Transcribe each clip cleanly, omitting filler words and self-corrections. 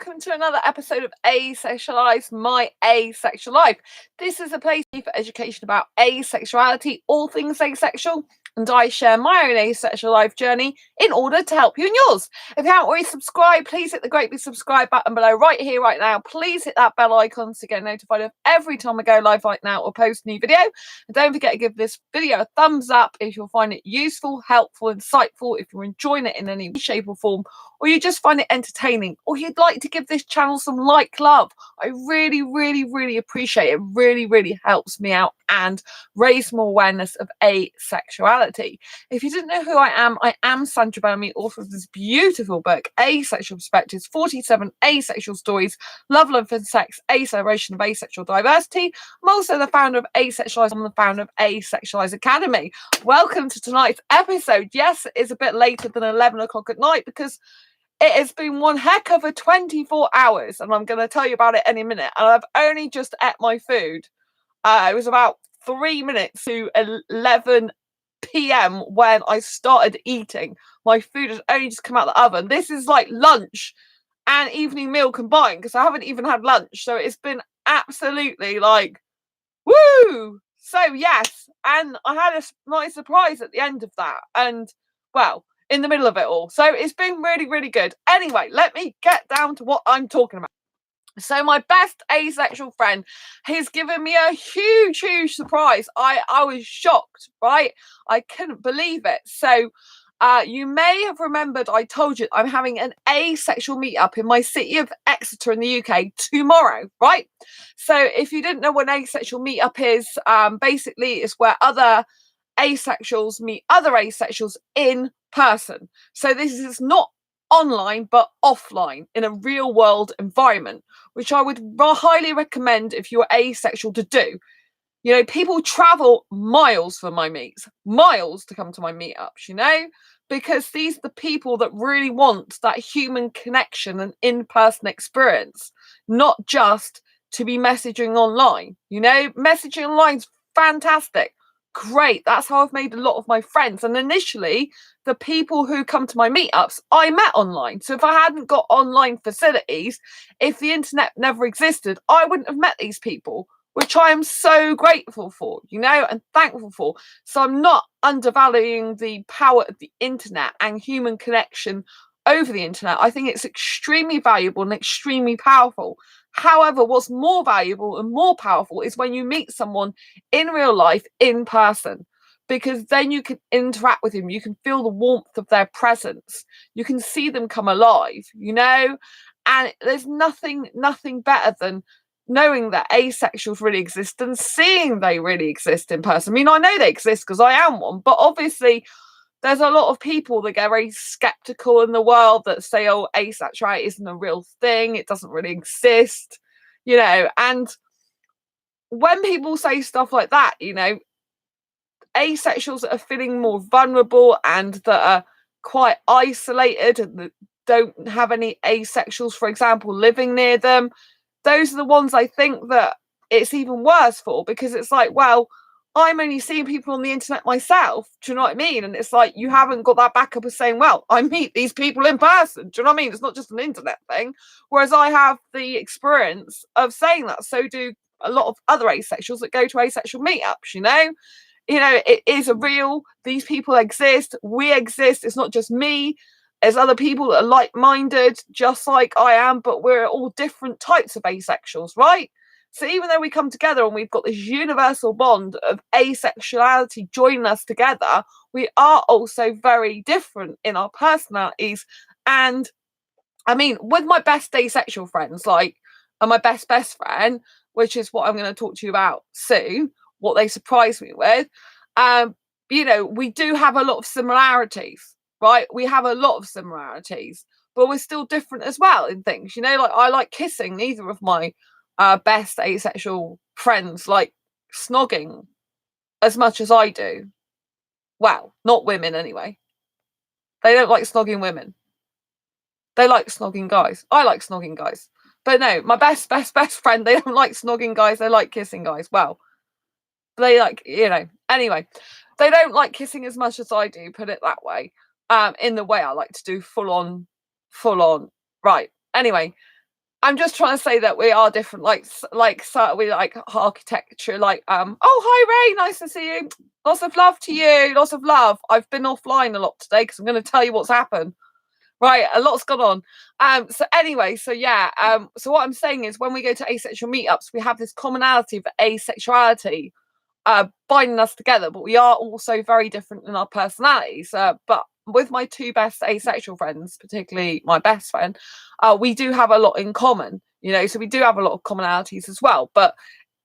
welcome to another episode of Asexualized, my asexual life. This is a place for education about asexuality, all things asexual, and I share my own asexual life journey in order to help you in yours. If you haven't already subscribed, please hit the great big subscribe button below right here, right now. Please hit that bell icon to get notified of every time I go live right now or post a new video. And don't forget to give this video a thumbs up if you'll find it useful, helpful, insightful, if you're enjoying it in any shape or form, or you just find it entertaining, or you'd like to give this channel some love. I really appreciate it. It really helps me out and raise more awareness of asexuality. If you didn't know who I am Sandra Bellamy, author of this beautiful book, Asexual Perspectives, 47 Asexual Stories, Love and Sex, A Celebration of Asexual Diversity. I'm also the founder of Asexualise. I'm the founder of Asexualise Academy. Welcome to tonight's episode. Yes, it is a bit later than 11 o'clock at night because it has been one heck of a 24 hours, and I'm going to tell you about it any minute. And I've only just ate my food. It was about 3 minutes to 11 p.m. when I started eating. My food has only just come out of the oven. This is like lunch and evening meal combined because I haven't even had lunch. So it's been absolutely like, woo! So yes, and I had a nice surprise at the end of that. And well, in the middle of it all. So it's been really good. Anyway, let me get down to what I'm talking about. So my best asexual friend, he's given me a huge surprise. I was shocked, right? I couldn't believe it. So you may have remembered I told you I'm having an asexual meetup in my city of Exeter in the UK tomorrow, right? So if you didn't know what an asexual meetup is, basically it's where other asexuals meet other asexuals in person. So this is not online but offline in a real world environment, which I would highly recommend if you're asexual to do. You know, people travel miles for my meets, miles to come to my meetups, you know, because these are the people that really want that human connection and in-person experience, not just to be messaging online. You know, messaging online's fantastic. Great. That's how I've made a lot of my friends. And initially, the people who come to my meetups, I met online. So if I hadn't got online facilities, if the internet never existed, I wouldn't have met these people, which I am so grateful for, you know, and thankful for. So I'm not undervaluing the power of the internet and human connection over the internet. I think it's extremely valuable and extremely powerful. However, what's more valuable and more powerful is when you meet someone in real life, in person, because then you can interact with them. You can feel the warmth of their presence. You can see them come alive, you know, and there's nothing better than knowing that asexuals really exist and seeing they really exist in person. I mean, I know they exist because I am one, but obviously there's a lot of people that get very skeptical in the world that say, oh, asexuality isn't a real thing. It doesn't really exist, you know. And when people say stuff like that, you know, asexuals that are feeling more vulnerable and that are quite isolated and that don't have any asexuals, for example, living near them, those are the ones I think that it's even worse for, because it's like, well, I'm only seeing people on the internet myself. Do you know what I mean? And it's like, you haven't got that backup of saying, well, I meet these people in person. Do you know what I mean? It's not just an internet thing. Whereas I have the experience of saying that. So do a lot of other asexuals that go to asexual meetups, you know? You know, it is a real, these people exist. We exist. It's not just me. There's other people that are like-minded, just like I am, but we're all different types of asexuals, right? So even though we come together and we've got this universal bond of asexuality joining us together, we are also very different in our personalities. And I mean, with my best asexual friends, like, and my best friend, which is what I'm going to talk to you about soon, what they surprised me with, you know, we do have a lot of similarities, right? We have a lot of similarities, but we're still different as well in things, you know, like I like kissing. Neither of my best asexual friends like snogging as much as I do. Well, not women anyway. They don't like snogging women. They like snogging guys. I like snogging guys. But no, my best friend, they don't like snogging guys. They like kissing guys. Well, they like, you know, anyway, they don't like kissing as much as I do, put it that way. In the way I like to do full on. Right. Anyway, I'm just trying to say that we are different. So we like architecture. Like, oh, hi Ray, nice to see you. Lots of love to you. Lots of love. I've been offline a lot today because I'm going to tell you what's happened. Right, a lot's gone on. So anyway, so yeah. So what I'm saying is, when we go to asexual meetups, we have this commonality of asexuality binding us together, but we are also very different in our personalities. But with my two best asexual friends, particularly my best friend, we do have a lot in common, so we do have a lot of commonalities as well. But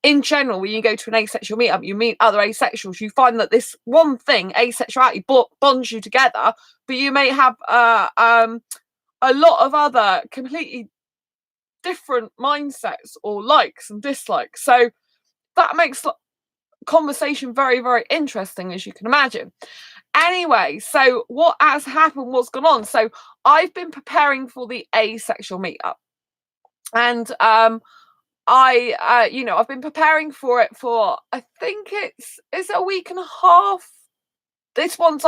in general, when you go to an asexual meetup, you meet other asexuals, you find that this one thing, asexuality, bonds you together, but you may have a lot of other completely different mindsets or likes and dislikes. So that makes conversation very, very interesting, as you can imagine. Anyway, so what has happened, what's gone on? So I've been preparing for the asexual meetup, and I've been preparing for it for, I think it's a week and a half. This one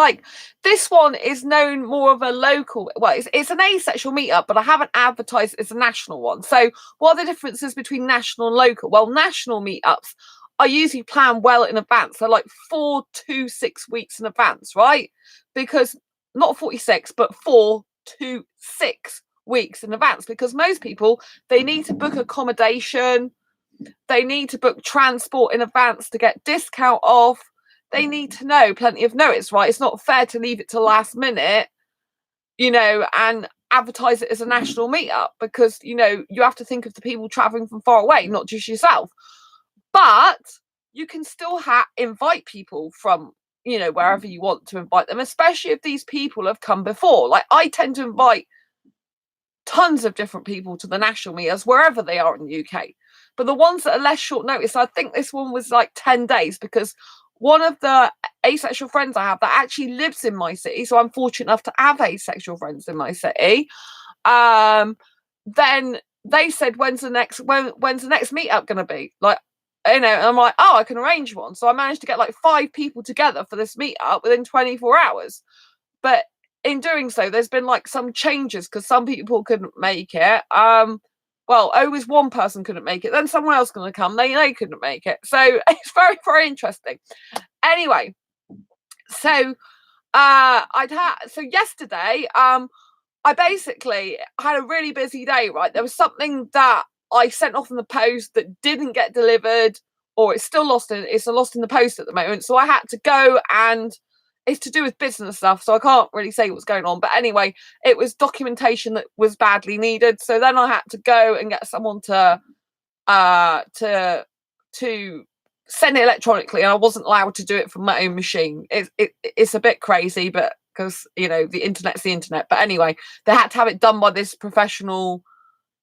is known more of a local, well, it's an asexual meetup, but I haven't advertised it's a national one. So what are the differences between national and local? Well, national meetups are usually planned well in advance. They're like 4 to 6 weeks in advance, right? Because not 46, but 4 to 6 weeks in advance, because most people, they need to book accommodation, they need to book transport in advance to get discount off. They need to know plenty of notice, right? It's not fair to leave it to last minute, and advertise it as a national meetup, because, you have to think of the people traveling from far away, not just yourself. But you can still invite people from, wherever you want to invite them, especially if these people have come before. Like, I tend to invite tons of different people to the national meetups, wherever they are in the UK. But the ones that are less short notice, I think this one was like 10 days, because one of the asexual friends I have that actually lives in my city, so I'm fortunate enough to have asexual friends in my city, then they said, when's the next meetup going to be? Like, and I'm like, oh, I can arrange one. So I managed to get like 5 people together for this meetup within 24 hours. But in doing so, there's been like some changes, because some people couldn't make it. Well, always one person couldn't make it, then someone else going to come, they couldn't make it. So it's very, very interesting. Anyway, so yesterday, I basically had a really busy day, right? There was something that I sent off in the post that didn't get delivered, or it's lost in the post at the moment. So I had to go, and it's to do with business stuff, so I can't really say what's going on. But anyway, it was documentation that was badly needed. So then I had to go and get someone to send it electronically, and I wasn't allowed to do it from my own machine. It's a bit crazy, but because the internet's the internet. But anyway, they had to have it done by this professional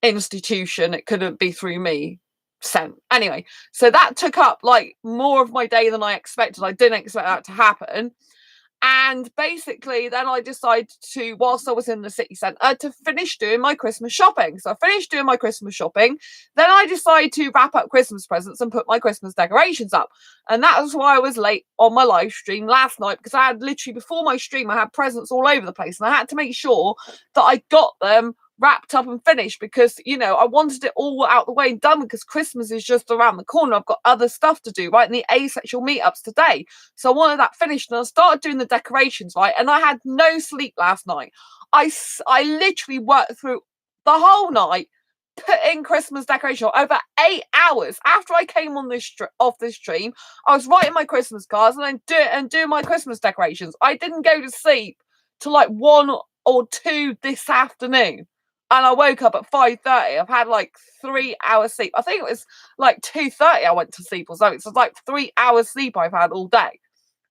institution. It couldn't be through me sent. Anyway, so that took up like more of my day than I expected. I didn't expect that to happen. And basically, then I decided to, whilst I was in the city centre, to finish doing my Christmas shopping. So I finished doing my Christmas shopping. Then I decided to wrap up Christmas presents and put my Christmas decorations up. And that was why I was late on my live stream last night, because I had literally, before my stream, I had presents all over the place. And I had to make sure that I got them wrapped up and finished, because I wanted it all out the way and done, because Christmas is just around the corner. I've got other stuff to do, right, in the asexual meetups today, so I wanted that finished. And I started doing the decorations, right, and I had no sleep last night. I literally worked through the whole night putting Christmas decoration over 8 hours. After I came on off this stream, I was writing my Christmas cards and then doing my Christmas decorations. I didn't go to sleep till like 1 or 2 this afternoon. And I woke up at 5:30. I've had like 3 hours sleep. I think it was like 2:30 I went to sleep or something. So it's like 3 hours sleep I've had all day.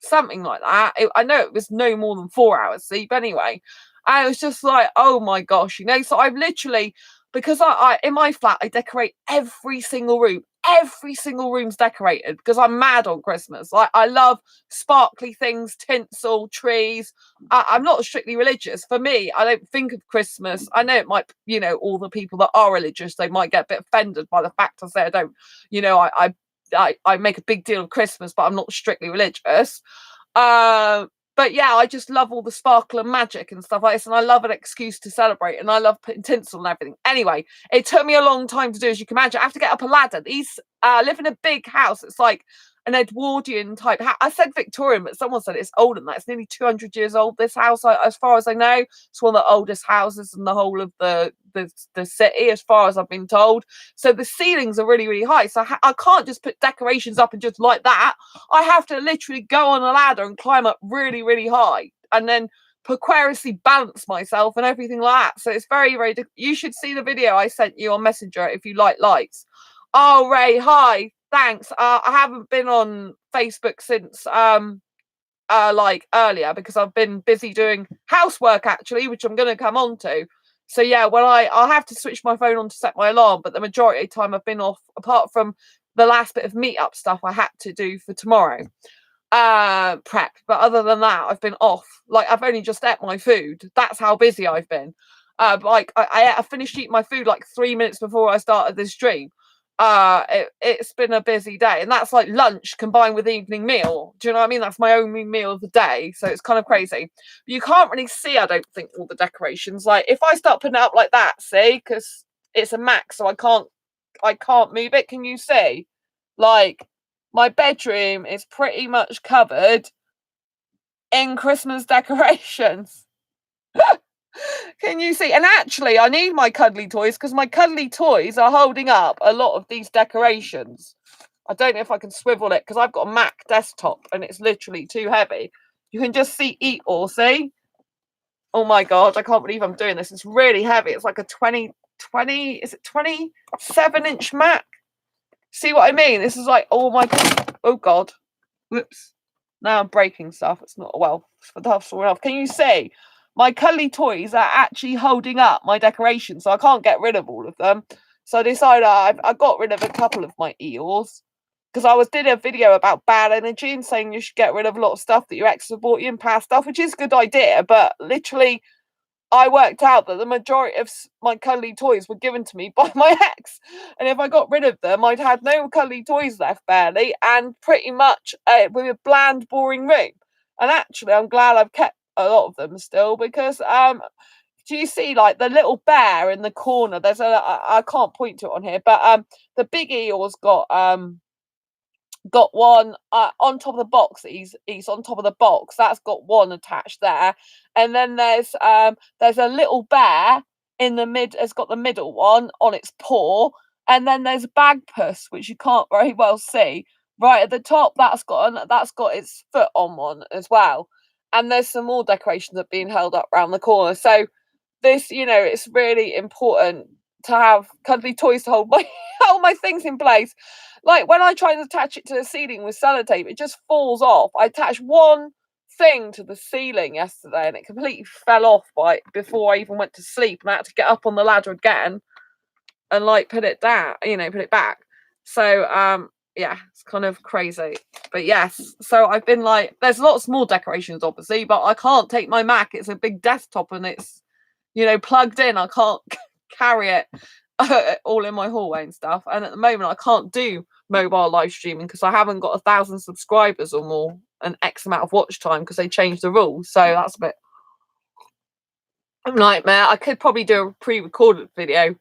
Something like that. I know it was no more than 4 hours sleep anyway. And it was just like, oh my gosh, So I've literally, because I in my flat, I decorate every single room. Every single room's decorated, because I'm mad on Christmas. Like, I love sparkly things, tinsel, trees. I'm not strictly religious. For me, I don't think of Christmas. I know it might, all the people that are religious, they might get a bit offended by the fact I say I don't, I make a big deal of Christmas, but I'm not strictly religious. But yeah, I just love all the sparkle and magic and stuff like this, and I love an excuse to celebrate, and I love putting tinsel and everything. Anyway, it took me a long time to do, as you can imagine. I have to get up a ladder. These live in a big house. It's like an Edwardian type house. I said Victorian, but someone said it's older than that. It's nearly 200 years old, this house, as far as I know. It's one of the oldest houses in the whole of the city, as far as I've been told. So the ceilings are really, really high. So I can't just put decorations up and just like that. I have to literally go on a ladder and climb up really, really high, and then precariously balance myself and everything like that. So it's very, very you should see the video I sent you on Messenger if you like lights. Oh, Ray, hi, thanks. I haven't been on Facebook since like earlier, because I've been busy doing housework, actually, which I'm going to come on to. So yeah, well, I'll have to switch my phone on to set my alarm, but the majority of the time I've been off, apart from the last bit of meetup stuff I had to do for tomorrow, prep. But other than that, I've been off. Like, I've only just ate my food. That's how busy I've been. Like I finished eating my food like 3 minutes before I started this stream. It's been a busy day, and that's like lunch combined with evening meal. Do you know what I mean? That's my only meal of the day, so it's kind of crazy. You can't really see, I don't think, all the decorations. Like, if I start putting it up like that, see, because it's a Mac, so I can't move it. Can you see? Like, my bedroom is pretty much covered in Christmas decorations. Can you see? And actually, I need my cuddly toys, because my cuddly toys are holding up a lot of these decorations. I don't know if I can swivel it, because I've got a Mac desktop and it's literally too heavy. You can just see eat all, see? Oh my God, I can't believe I'm doing this. It's really heavy. It's like a 20, is it 27-inch Mac? See what I mean? This is like, oh my God. Oh God. Whoops. Now I'm breaking stuff. It's not, well, for the enough. Can you see? My cuddly toys are actually holding up my decorations, so I can't get rid of all of them. So I decided I got rid of a couple of my eels, because I did a video about bad energy and saying you should get rid of a lot of stuff that your ex bought you and past stuff, which is a good idea. But literally, I worked out that the majority of my cuddly toys were given to me by my ex, and if I got rid of them, I'd had no cuddly toys left, barely, and pretty much with a bland, boring room. And actually, I'm glad I've kept a lot of them still, because do you see, like, the little bear in the corner? There's I can't point to it on here, but the big eel's got one on top of the box. He's on top of the box. That's got one attached there, and then there's a little bear in the mid. Has got the middle one on its paw, and then there's a bagpuss, which you can't very well see, right at the top. That's got its foot on one as well, and there's some more decorations that are being held up around the corner. So this, it's really important to have cuddly toys to hold my hold my things in place. Like, when I try to attach it to the ceiling with sellotape, it just falls off. I attached one thing to the ceiling yesterday, and it completely fell off before I even went to sleep, and I had to get up on the ladder again and like put it down, put it back. So yeah, it's kind of crazy. But yes, so I've been like, there's lots more decorations obviously, but I can't take my Mac. It's a big desktop and it's plugged in. I can't carry it all in my hallway and stuff. And at the moment, I can't do mobile live streaming because I haven't got 1,000 subscribers or more, an X amount of watch time, because they changed the rules. So that's a bit nightmare. I could probably do a pre-recorded video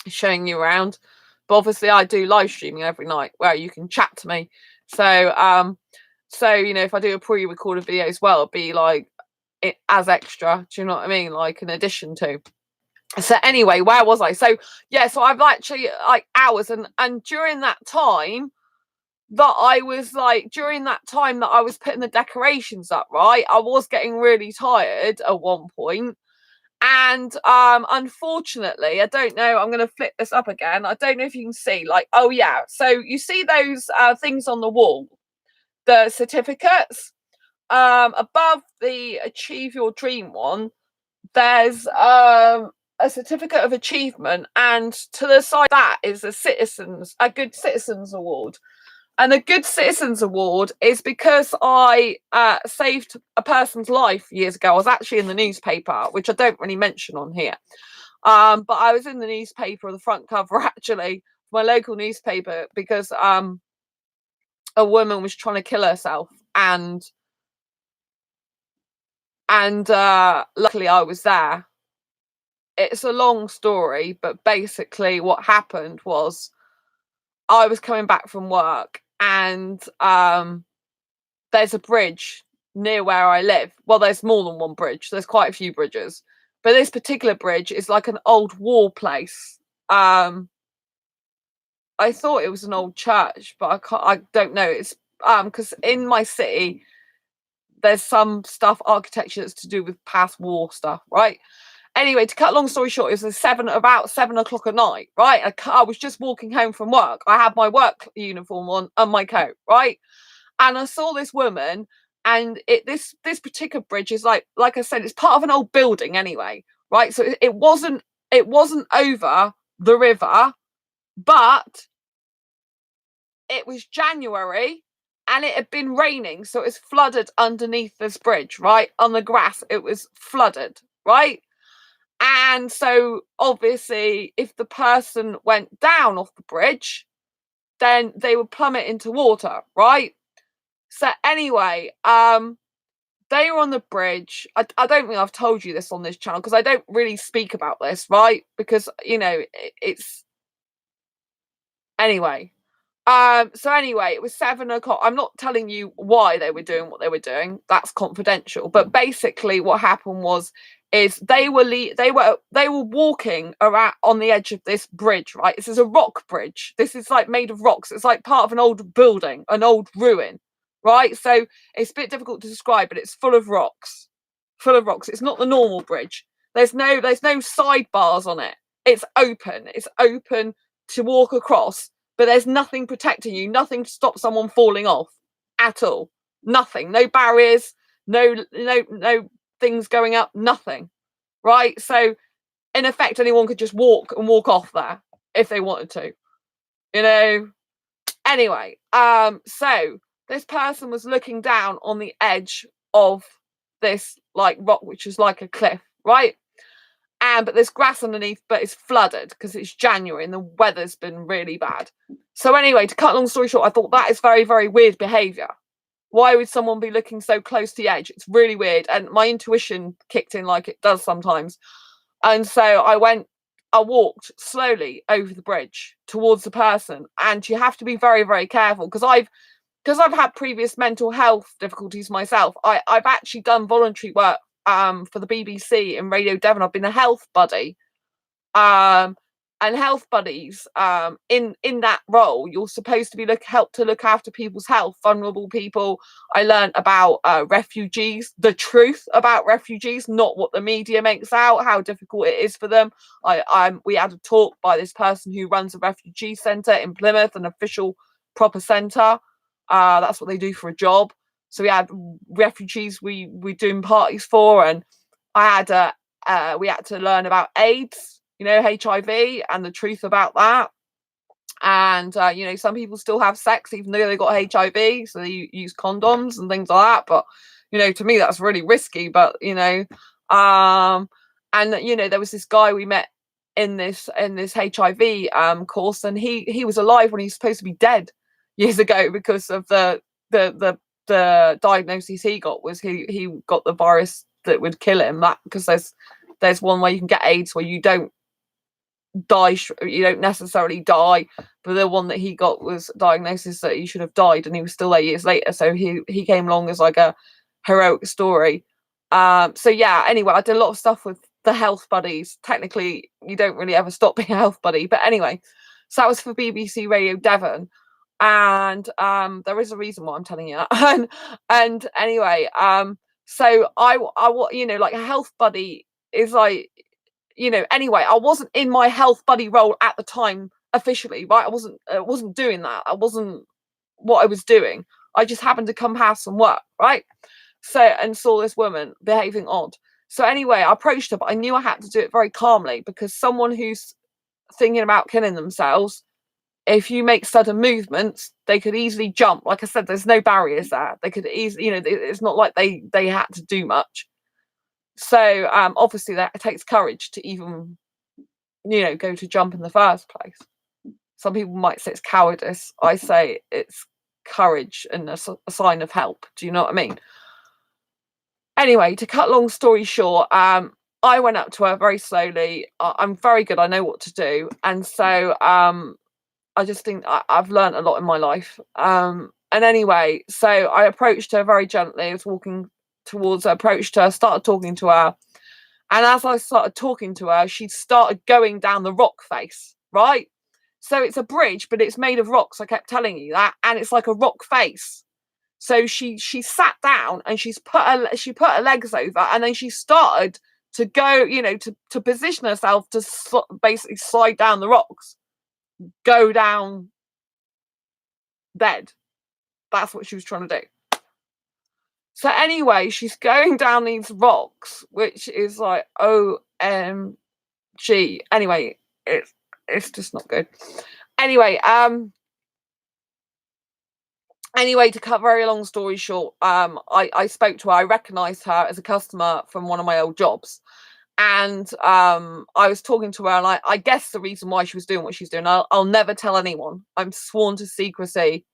showing you around, but obviously I do live streaming every night where you can chat to me. So if I do a pre-recorded video as well, it'd be like it as extra. Do you know what I mean? Like an addition to. So anyway, where was I? So yeah, so I've actually like hours, and during that time that I was putting the decorations up, right, I was getting really tired at one point. And unfortunately, I don't know, I'm going to flip this up again. I don't know if you can see, like, oh yeah, so you see those things on the wall, the certificates, above the Achieve Your Dream one, there's a certificate of achievement, and to the side of that is a Good Citizens Award. And the Good Citizens Award is because I saved a person's life years ago. I was actually in the newspaper, which I don't really mention on here. But I was in the newspaper, the front cover, actually, my local newspaper, because a woman was trying to kill herself, and And luckily I was there. It's a long story, but basically what happened was I was coming back from work, and there's a bridge near where I live. Well, there's more than one bridge. There's quite a few bridges. But this particular bridge is like an old war place. I thought it was an old church, but I don't know. It's because in my city there's some stuff, architecture, that's to do with past war stuff, right? Anyway, to cut long story short, it was about 7 o'clock at night, right? I was just walking home from work. I had my work uniform on and my coat, right? And I saw this woman, and this particular bridge is like I said, it's part of an old building anyway, right? So it wasn't over the river, but it was January and it had been raining, so it was flooded underneath this bridge, right? On the grass, it was flooded, right? And so obviously if the person went down off the bridge, then they would plummet into water, right? So anyway, they were on the bridge. I don't think I've told you this on this channel because I don't really speak about this, right? Because, you know, it's anyway. So anyway, it was 7 o'clock. I'm not telling you why they were doing what they were doing. That's confidential. But basically, what happened is they were walking around on the edge of this bridge, right? This is a rock bridge. This is like made of rocks. It's like part of an old building, an old ruin, right? So it's a bit difficult to describe, but it's full of rocks. Full of rocks. It's not the normal bridge. There's no sidebars on it. It's open. It's open to walk across, but there's nothing protecting you, nothing to stop someone falling off at all. Nothing. No barriers, no things going up, nothing. Right? So in effect, anyone could just walk off there if they wanted to. You know? Anyway, so this person was looking down on the edge of this like rock, which is like a cliff, right? But there's grass underneath, but it's flooded because it's January and the weather's been really bad. So anyway, to cut long story short, I thought that is very, very weird behaviour. Why would someone be looking so close to the edge? It's really weird. And my intuition kicked in like it does sometimes. And so I walked slowly over the bridge towards the person. And you have to be very, very careful because I've had previous mental health difficulties myself. I've actually done voluntary work for the BBC and Radio Devon. I've been a health buddy. And health buddies, in that role, you're supposed to be help to look after people's health, vulnerable people. I learned about refugees, the truth about refugees, not what the media makes out, how difficult it is for them. We had a talk by this person who runs a refugee centre in Plymouth, an official proper centre. That's what they do for a job. So we had refugees we doing parties for, and we had to learn about AIDS, you know, HIV, and the truth about that. And you know, some people still have sex even though they got HIV, so they use condoms and things like that. But you know, to me that's really risky. But you know, and you know, there was this guy we met in this HIV course, and he was alive when he was supposed to be dead years ago because of the diagnosis he got. Was he got the virus that would kill him. That because there's one way you can get AIDS where you don't die, you don't necessarily die, but the one that he got was diagnosis that he should have died, and he was still there years later. So he came along as like a heroic story. So yeah, anyway, I did a lot of stuff with the health buddies. Technically you don't really ever stop being a health buddy, but anyway, so that was for BBC Radio Devon. And there is a reason why I'm telling you that. and anyway, so I you know, like a health buddy is like, you know, anyway, I wasn't in my health buddy role at the time officially, right? I wasn't doing that. I wasn't what I was doing. I just happened to come past some work, right? So, and saw this woman behaving odd. So anyway, I approached her, but I knew I had to do it very calmly because someone who's thinking about killing themselves, if you make sudden movements, they could easily jump. Like I said, there's no barriers there. They could easily, you know, it's not like they had to do much. So obviously that it takes courage to even, you know, go to jump in the first place. Some people might say it's cowardice. I say it's courage and a sign of help. Do you know what I mean? Anyway, to cut long story short, I went up to her very slowly. I'm very good. I know what to do. And so I just think I've learned a lot in my life. And anyway, so I approached her very gently. I was walking towards her, approached her, started talking to her. And as I started talking to her, she started going down the rock face, right? So it's a bridge, but it's made of rocks. I kept telling you that. And it's like a rock face. So she sat down and she put her legs over, and then she started to go, to position herself to basically slide down the rocks, go down dead. That's what she was trying to do. So anyway, she's going down these rocks, which is like OMG. Anyway, it's just not good. Anyway, to cut a very long story short, I spoke to her. I recognised her as a customer from one of my old jobs. And I was talking to her, and I guess the reason why she was doing what she's doing, I'll never tell anyone. I'm sworn to secrecy.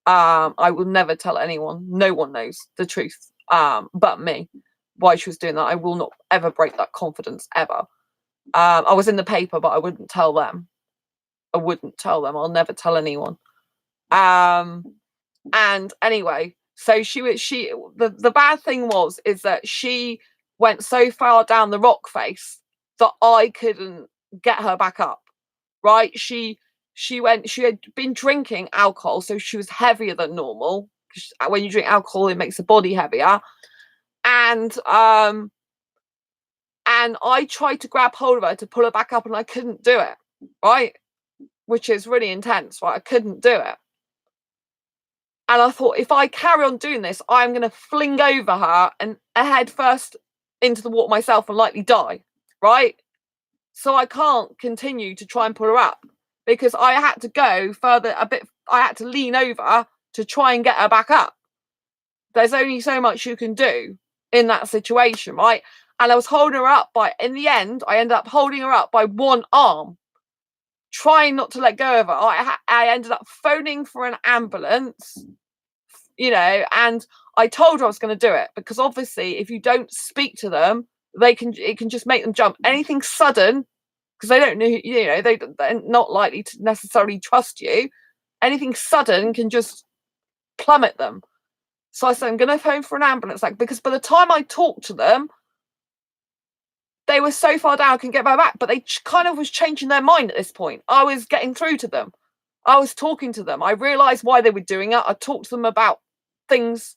I will never tell anyone. No one knows the truth but me, why she was doing that. I will not ever break that confidence, ever. I was in the paper, but I wouldn't tell them. I'll never tell anyone. And anyway, so the bad thing is that she went so far down the rock face that I couldn't get her back up. Right? She had been drinking alcohol, so she was heavier than normal. When you drink alcohol, it makes the body heavier. And I tried to grab hold of her to pull her back up, and I couldn't do it. Right? Which is really intense, right? I couldn't do it. And I thought, if I carry on doing this, I'm going to fling over her and head first into the water myself and likely die, right? So I can't continue to try and pull her up, because I had to go further a bit. I had to lean over to try and get her back up. There's only so much you can do in that situation, right? And I was holding her up in the end, I ended up holding her up by one arm, trying not to let go of her. I ended up phoning for an ambulance, and I told her I was going to do it, because obviously if you don't speak to them, it can just make them jump. Anything sudden, because they don't know, they're not likely to necessarily trust you. Anything sudden can just plummet them. So I said, I'm going to phone for an ambulance, because by the time I talked to them, they were so far down I couldn't get my back, but they kind of was changing their mind at this point. I was getting through to them. I was talking to them. I realised why they were doing it. I talked to them about things.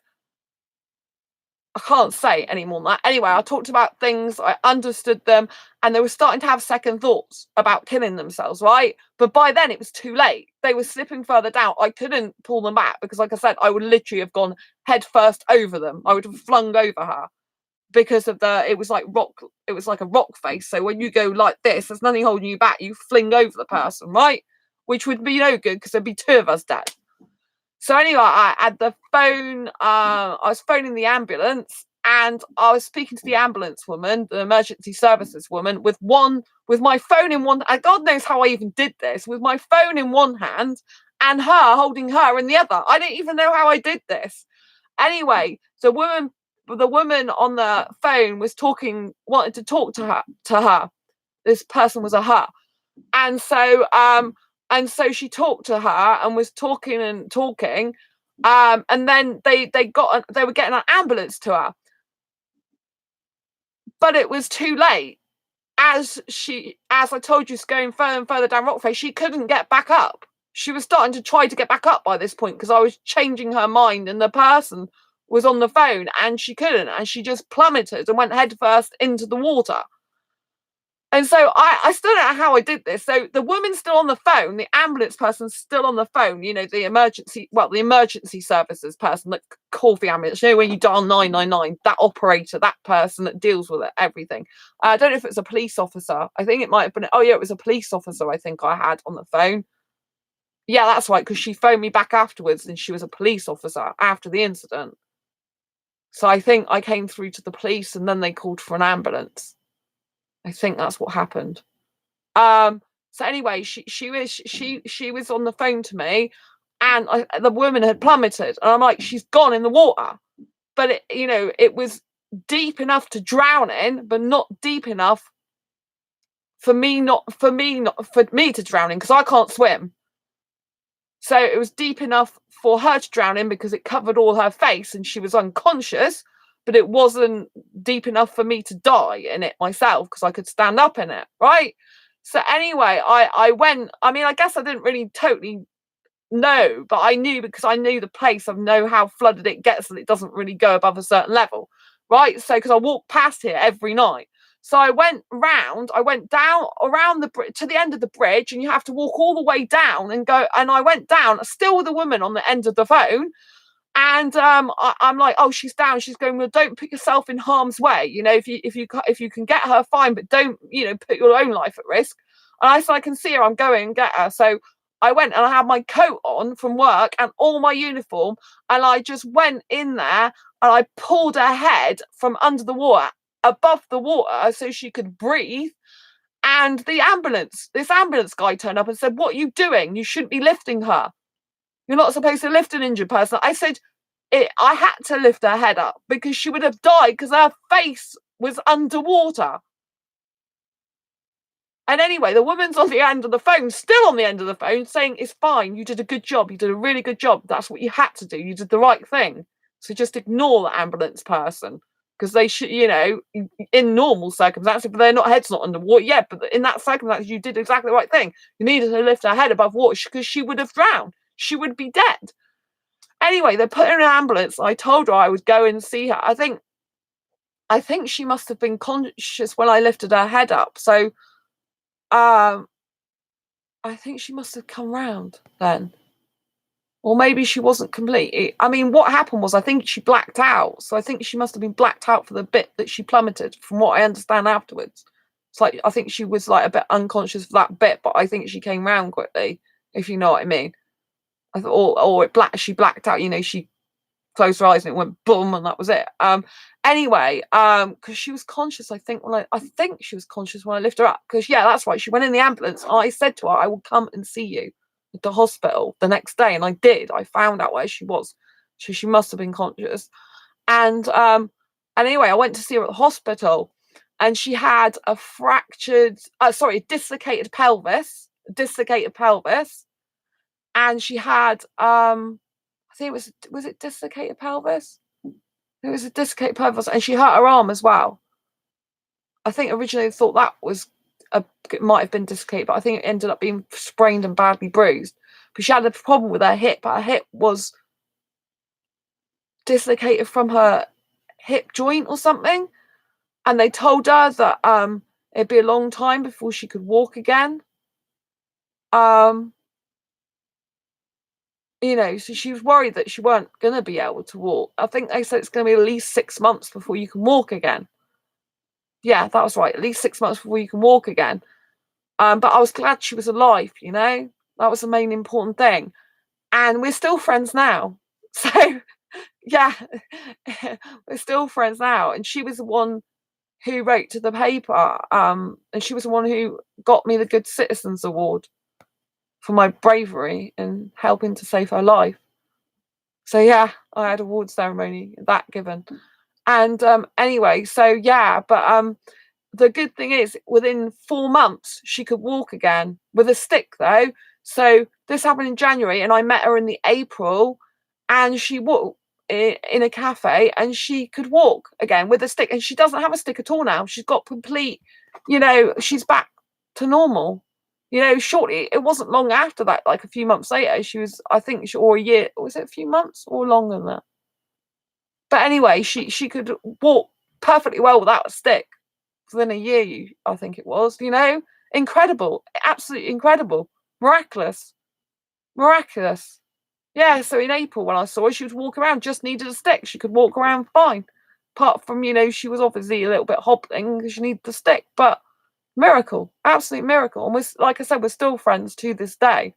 I can't say any more than that. Anyway, I talked about things. I understood them, and they were starting to have second thoughts about killing themselves, right? But by then it was too late. They were slipping further down. I couldn't pull them back, because, like I said, I would literally have gone head first over them. I would have flung over her, because of it was like a rock face. So when you go like this, there's nothing holding you back. You fling over the person, right? Which would be no good, because there'd be two of us dead. So anyway, I had the phone. I was phoning the ambulance, and I was speaking to the ambulance woman, the emergency services woman, with my phone in one. God knows how I even did this, with my phone in one hand and her holding her in the other. I don't even know how I did this. Anyway, the woman on the phone wanted to talk to her. This person was a her, and so she talked to her and was talking, and then they were getting an ambulance to her, but it was too late. As I told you, going further and further down Rockface, she couldn't get back up. She was starting to try to get back up by this point, because I was changing her mind, and the person was on the phone, and she couldn't, and she just plummeted and went head first into the water. And so I still don't know how I did this. So the woman's still on the phone, the ambulance person's still on the phone, the emergency services person that calls the ambulance. When you dial 999, that operator, that person that deals with it, everything. I don't know if it's a police officer. I think it might have been. Oh yeah, it was a police officer, I think I had on the phone. Yeah, that's right, because she phoned me back afterwards, and she was a police officer after the incident. So I think I came through to the police, and then they called for an ambulance. I think that's what happened. So anyway, she was on the phone to me, and the woman had plummeted, and I'm like, she's gone in the water. But it was deep enough to drown in, but not deep enough for me to drown in, because I can't swim. So it was deep enough for her to drown in because it covered all her face and she was unconscious, but it wasn't deep enough for me to die in it myself because I could stand up in it, right? So anyway, I went, I mean, I guess I didn't really totally know, but I knew, because I knew the place, I know how flooded it gets and it doesn't really go above a certain level, right? So because I walk past here every night. So I went down around the bridge to the end of the bridge, and you have to walk all the way down and go. And I went down, still with a woman on the end of the phone, and I'm like, oh, she's down. She's going, well, don't put yourself in harm's way. You know, if you can get her, fine, but don't, put your own life at risk. And I said, I can see her. I'm going and get her. So I went and I had my coat on from work and all my uniform, and I just went in there and I pulled her head from under the water, above the water, so she could breathe. And this ambulance guy turned up and said, what are you doing? You shouldn't be lifting her. You're not supposed to lift an injured person. I said, I had to lift her head up because she would have died because her face was underwater. And anyway, the woman's on the end of the phone, still on the end of the phone, saying, it's fine. You did a good job. You did a really good job. That's what you had to do. You did the right thing. So just ignore the ambulance person, because they should, in normal circumstances, but head's not underwater. Yeah, but in that circumstance, you did exactly the right thing. You needed to lift her head above water because she would have drowned. She would be dead. Anyway, they put her in an ambulance. I told her I would go and see her. I think she must have been conscious when I lifted her head up. So I think she must have come round then. Or maybe she wasn't completely. I mean, what happened was, I think she blacked out. So I think she must have been blacked out for the bit that she plummeted, from what I understand afterwards. It's like, I think she was like a bit unconscious for that bit, but I think she came round quickly, if you know what I mean. I thought, she blacked out, she closed her eyes and it went boom, and that was it. Anyway, because she was conscious, I think she was conscious when I lifted her up. Because yeah, that's right, she went in the ambulance. I said to her, I will come and see you at the hospital the next day, and I did. I found out where she was, so she must have been conscious. And anyway, I went to see her at the hospital, and she had a dislocated pelvis, and she had I think it was dislocated pelvis? It was a dislocated pelvis, and she hurt her arm as well. I think originally they thought that was it might have been dislocated, but I think it ended up being sprained and badly bruised, because she had a problem with her hip. Her hip was dislocated from her hip joint or something, and they told her that it'd be a long time before she could walk again. So she was worried that she weren't going to be able to walk. I think they said it's going to be at least 6 months before you can walk again. Yeah, that was right. At least 6 months before you can walk again. But I was glad she was alive, That was the main important thing. And we're still friends now. So, yeah, we're still friends now. And she was the one who wrote to the paper. And she was the one who got me the Good Citizens Award for my bravery in helping to save her life. So yeah, I had award ceremony that given. And anyway, so yeah, but the good thing is, within 4 months she could walk again with a stick though. So this happened in January, and I met her in the April, and she walked in a cafe, and she could walk again with a stick, and she doesn't have a stick at all now. She's got complete, she's back to normal. Shortly, it wasn't long after that, like a few months later, she was, I think, or a year, was it a few months or longer than that? But anyway, she could walk perfectly well without a stick within a year, I think it was, incredible, absolutely incredible, miraculous. Yeah, so in April when I saw her, she was walking around, just needed a stick. She could walk around fine. Apart from, she was obviously a little bit hobbling because she needed the stick, but miracle, absolute miracle. And like I said, we're still friends to this day.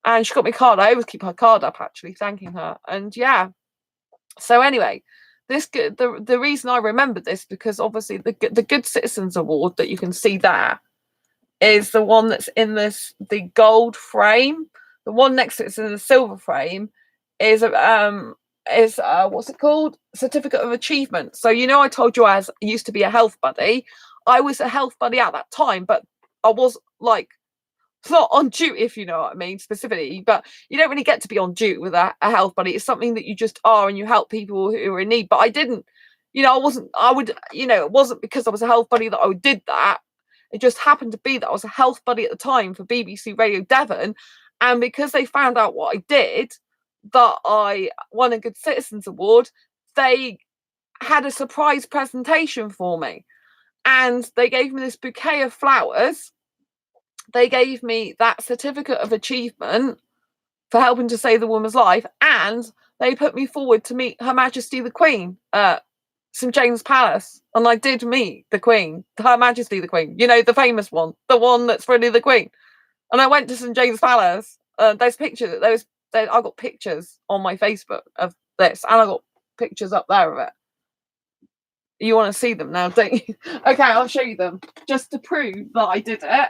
And she got me a card. I always keep her card up, actually, thanking her. And yeah. So anyway, the reason I remember this, because obviously the Good Citizens Award that you can see there is the one that's in the gold frame. The one next to it's in the silver frame is is what's it called? Certificate of Achievement. So I told you I used to be a health buddy. I was a health buddy at that time, but I was like not on duty, if you know what I mean, specifically. But you don't really get to be on duty with a health buddy. It's something that you just are, and you help people who are in need. But I didn't, I wasn't. I would, it wasn't because I was a health buddy that I did that. It just happened to be that I was a health buddy at the time for BBC Radio Devon, and because they found out what I did, that I won a Good Citizens Award, they had a surprise presentation for me, and they gave me this bouquet of flowers. They gave me that certificate of achievement for helping to save the woman's life, and they put me forward to meet Her Majesty the Queen at St James's Palace. And I did meet the Queen, Her Majesty the Queen, the famous one, the one that's really the Queen. And I went to St James's Palace. There's pictures. I got pictures on my Facebook of this, and I got pictures up there of it. You want to see them now, don't you? Okay, I'll show you them just to prove that I did it.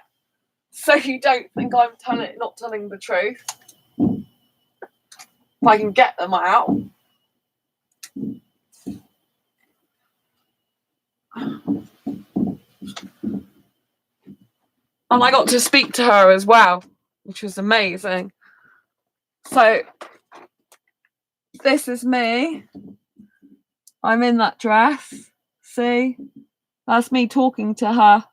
So you don't think I'm not telling the truth. If I can get them out. And I got to speak to her as well, which was amazing. So this is me. I'm in that dress. See? That's me talking to her.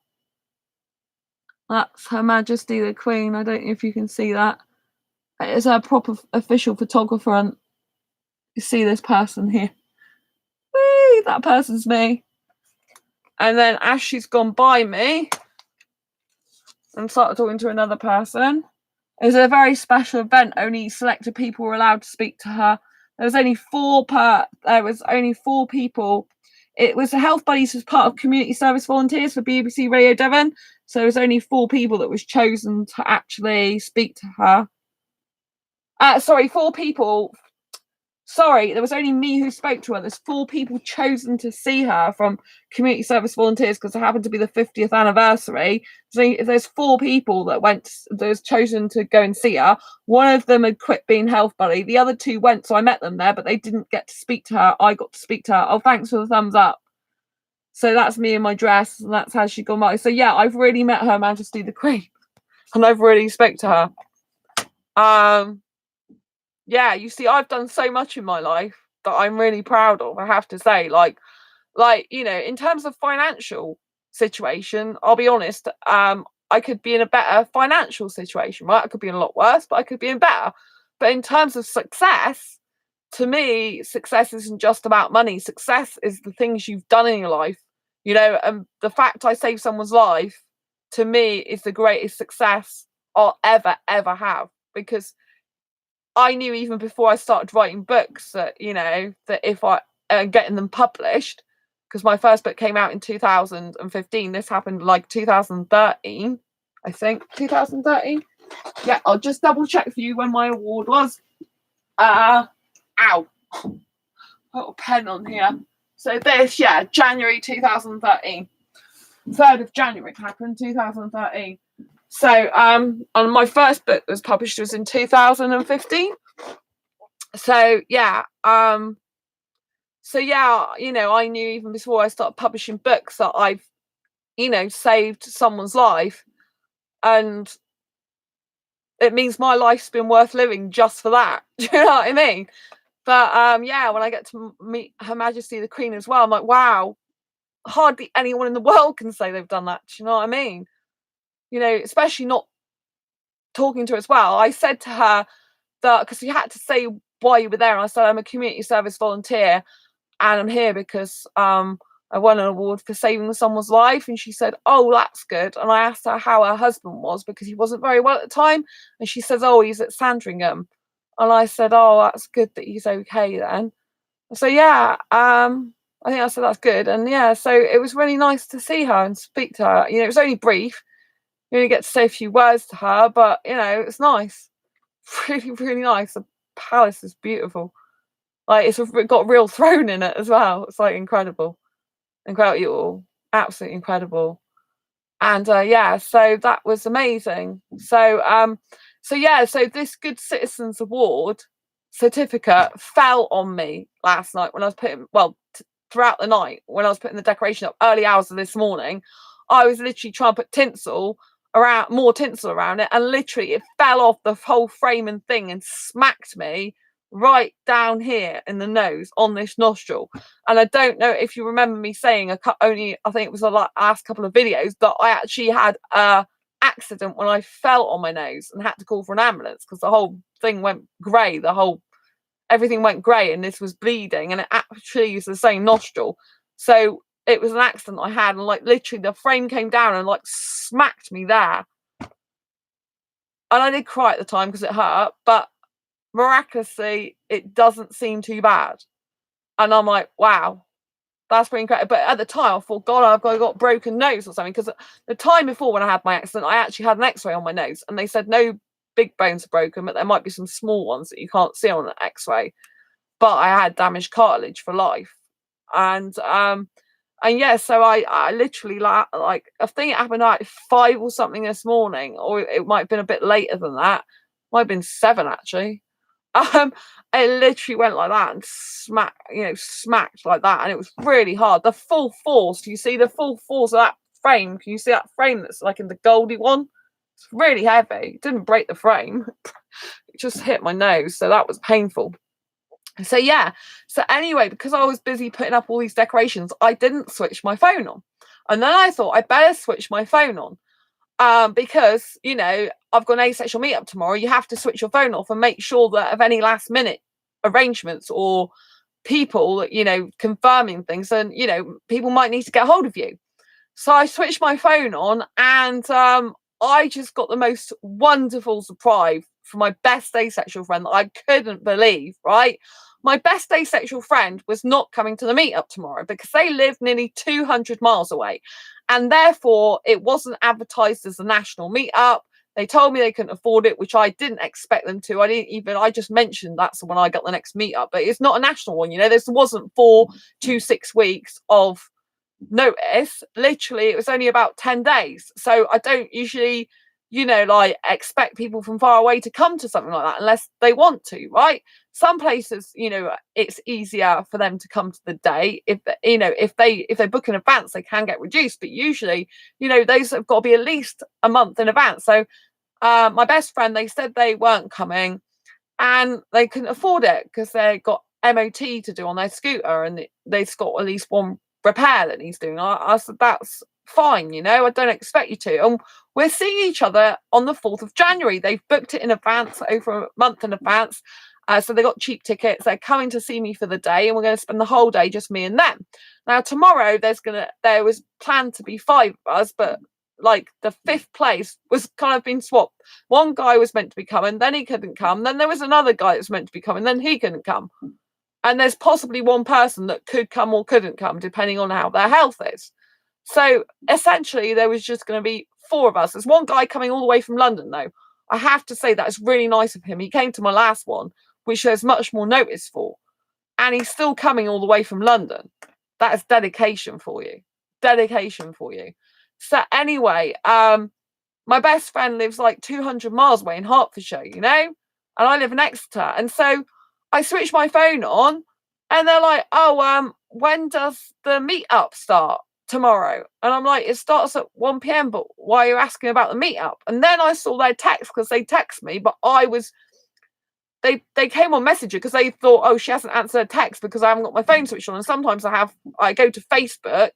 That's Her Majesty the Queen. I don't know if you can see that. It is her proper official photographer, and you see this person here. Whee, that person's me. And then as she's gone by me and started talking to another person, it was a very special event. Only selected people were allowed to speak to her. There was only four people. It was the Health Buddies as part of community service volunteers for BBC Radio Devon. So there was only 4 people that was chosen to actually speak to her. 4 people. Sorry, there was only me who spoke to her. There's 4 people chosen to see her from community service volunteers because it happened to be the 50th anniversary. So there's 4 people that was chosen to go and see her. One of them had quit being health buddy. The other 2 went, so I met them there, but they didn't get to speak to her. I got to speak to her. Oh, thanks for the thumbs up. So that's me in my dress, and that's how she got by. So yeah, I've really met Her Majesty the Queen, and I've really spoke to her. Yeah, you see, I've done so much in my life that I'm really proud of, I have to say. Like, in terms of financial situation, I'll be honest, I could be in a better financial situation, right? I could be in a lot worse, but I could be in better. But in terms of success, to me, success isn't just about money. Success is the things you've done in your life, and the fact I saved someone's life, to me, is the greatest success I'll ever have, because I knew even before I started writing books that, that if I getting them published, because my first book came out in 2015. This happened like 2013, I think. 2013? Yeah, I'll just double check for you when my award was. Ow. Put a pen on here. So this, January 2013. 3rd of January it happened, 2013. So, and my first book was published in 2015. So, I knew even before I started publishing books that I've, saved someone's life, and it means my life's been worth living just for that. Do you know what I mean? But when I get to meet Her Majesty the Queen as well, I'm like, wow, hardly anyone in the world can say they've done that. Do you know what I mean? Especially not talking to her as well. I said to her that, because you had to say why you were there, and I said, I'm a community service volunteer, and I'm here because I won an award for saving someone's life. And she said, oh, that's good. And I asked her how her husband was, because he wasn't very well at the time, and she says, oh, he's at Sandringham. And I said, oh, that's good that he's okay then. So I think I said that's good. And so it was really nice to see her and speak to her. It was only brief. You only get to say a few words to her, but it's nice. Really, really nice. The palace is beautiful. Like, it's got a real throne in it as well. It's like incredible. Incredible. Absolutely incredible. And so that was amazing. So so this Good Citizens Award certificate fell on me last night when I was putting, well, throughout the night when I was putting the decoration up, early hours of this morning. I was literally trying to put tinsel around, more tinsel around it, and literally it fell off the whole frame and thing and smacked me right down here in the nose on this nostril. And I don't know if you remember me saying only, I think it was the last couple of videos, that I actually had a accident when I fell on my nose and had to call for an ambulance because the whole thing went grey. Everything went grey and this was bleeding, and it actually is the same nostril. So it was an accident I had, and like literally the frame came down and like smacked me there. And I did cry at the time because it hurt, but miraculously it doesn't seem too bad. And I'm like, wow, that's pretty incredible. But at the time I thought, God, I've got broken nose or something, because the time before when I had my accident, I actually had an x-ray on my nose and they said no big bones are broken, but there might be some small ones that you can't see on an x-ray. But I had damaged cartilage for life. And yeah, so I literally, like, I think it happened at 5 or something this morning, or it might have been a bit later than that. Might have been 7 actually. It literally went like that and smacked like that, and it was really hard. The full force, do you see the full force of that frame? Can you see that frame that's like in the goldy one? It's really heavy. It didn't break the frame. It just hit my nose, so that was painful. So yeah, so anyway, because I was busy putting up all these decorations, I didn't switch my phone on. And then I thought I'd better switch my phone on. Because, you know, I've got an asexual meetup tomorrow. You have to switch your phone off and make sure that of any last minute arrangements or people, you know, confirming things, and, you know, people might need to get hold of you. So I switched my phone on, and I just got the most wonderful surprise from my best asexual friend that I couldn't believe, right? My best asexual friend was not coming to the meetup tomorrow because they live nearly 200 miles away. And therefore, it wasn't advertised as a national meetup. They told me they couldn't afford it, which I didn't expect them to. I just mentioned that's when I got the next meetup, but it's not a national one. You know, this wasn't 4 to 6 weeks of notice. Literally, it was only about 10 days. So I don't usually, you know, like, expect people from far away to come to something like that unless they want to, right? Some places, you know, it's easier for them to come to the day. If, you know, if they book in advance, they can get reduced, but usually, you know, those have got to be at least a month in advance. So my best friend, they said they weren't coming and they couldn't afford it because they got MOT to do on their scooter, and they've got at least one repair that needs doing. I said, that's fine, you know, I don't expect you to. And we're seeing each other on the 4th of January. They've booked it in advance, over a month in advance. So they got cheap tickets. They're coming to see me for the day, and we're going to spend the whole day, just me and them. Now tomorrow there was planned to be 5 of us, but like the 5th place was kind of been swapped. One guy was meant to be coming, then he couldn't come. Then there was another guy that was meant to be coming, then he couldn't come. And there's possibly one person that could come or couldn't come, depending on how their health is. So essentially, there was just going to be 4 of us. There's one guy coming all the way from London, though. I have to say that's really nice of him. He came to my last one, which there's much more notice for. And he's still coming all the way from London. That is dedication for you. Dedication for you. So anyway, my best friend lives like 200 miles away in Hertfordshire, you know? And I live in Exeter. And so I switched my phone on, and they're like, oh, when does the meetup start? Tomorrow. And I'm like, it starts at 1 p.m, but why are you asking about the meetup? And then I saw their text, because they text me, but they came on Messenger because they thought, oh, she hasn't answered a text because I haven't got my phone switched on. And sometimes I go to Facebook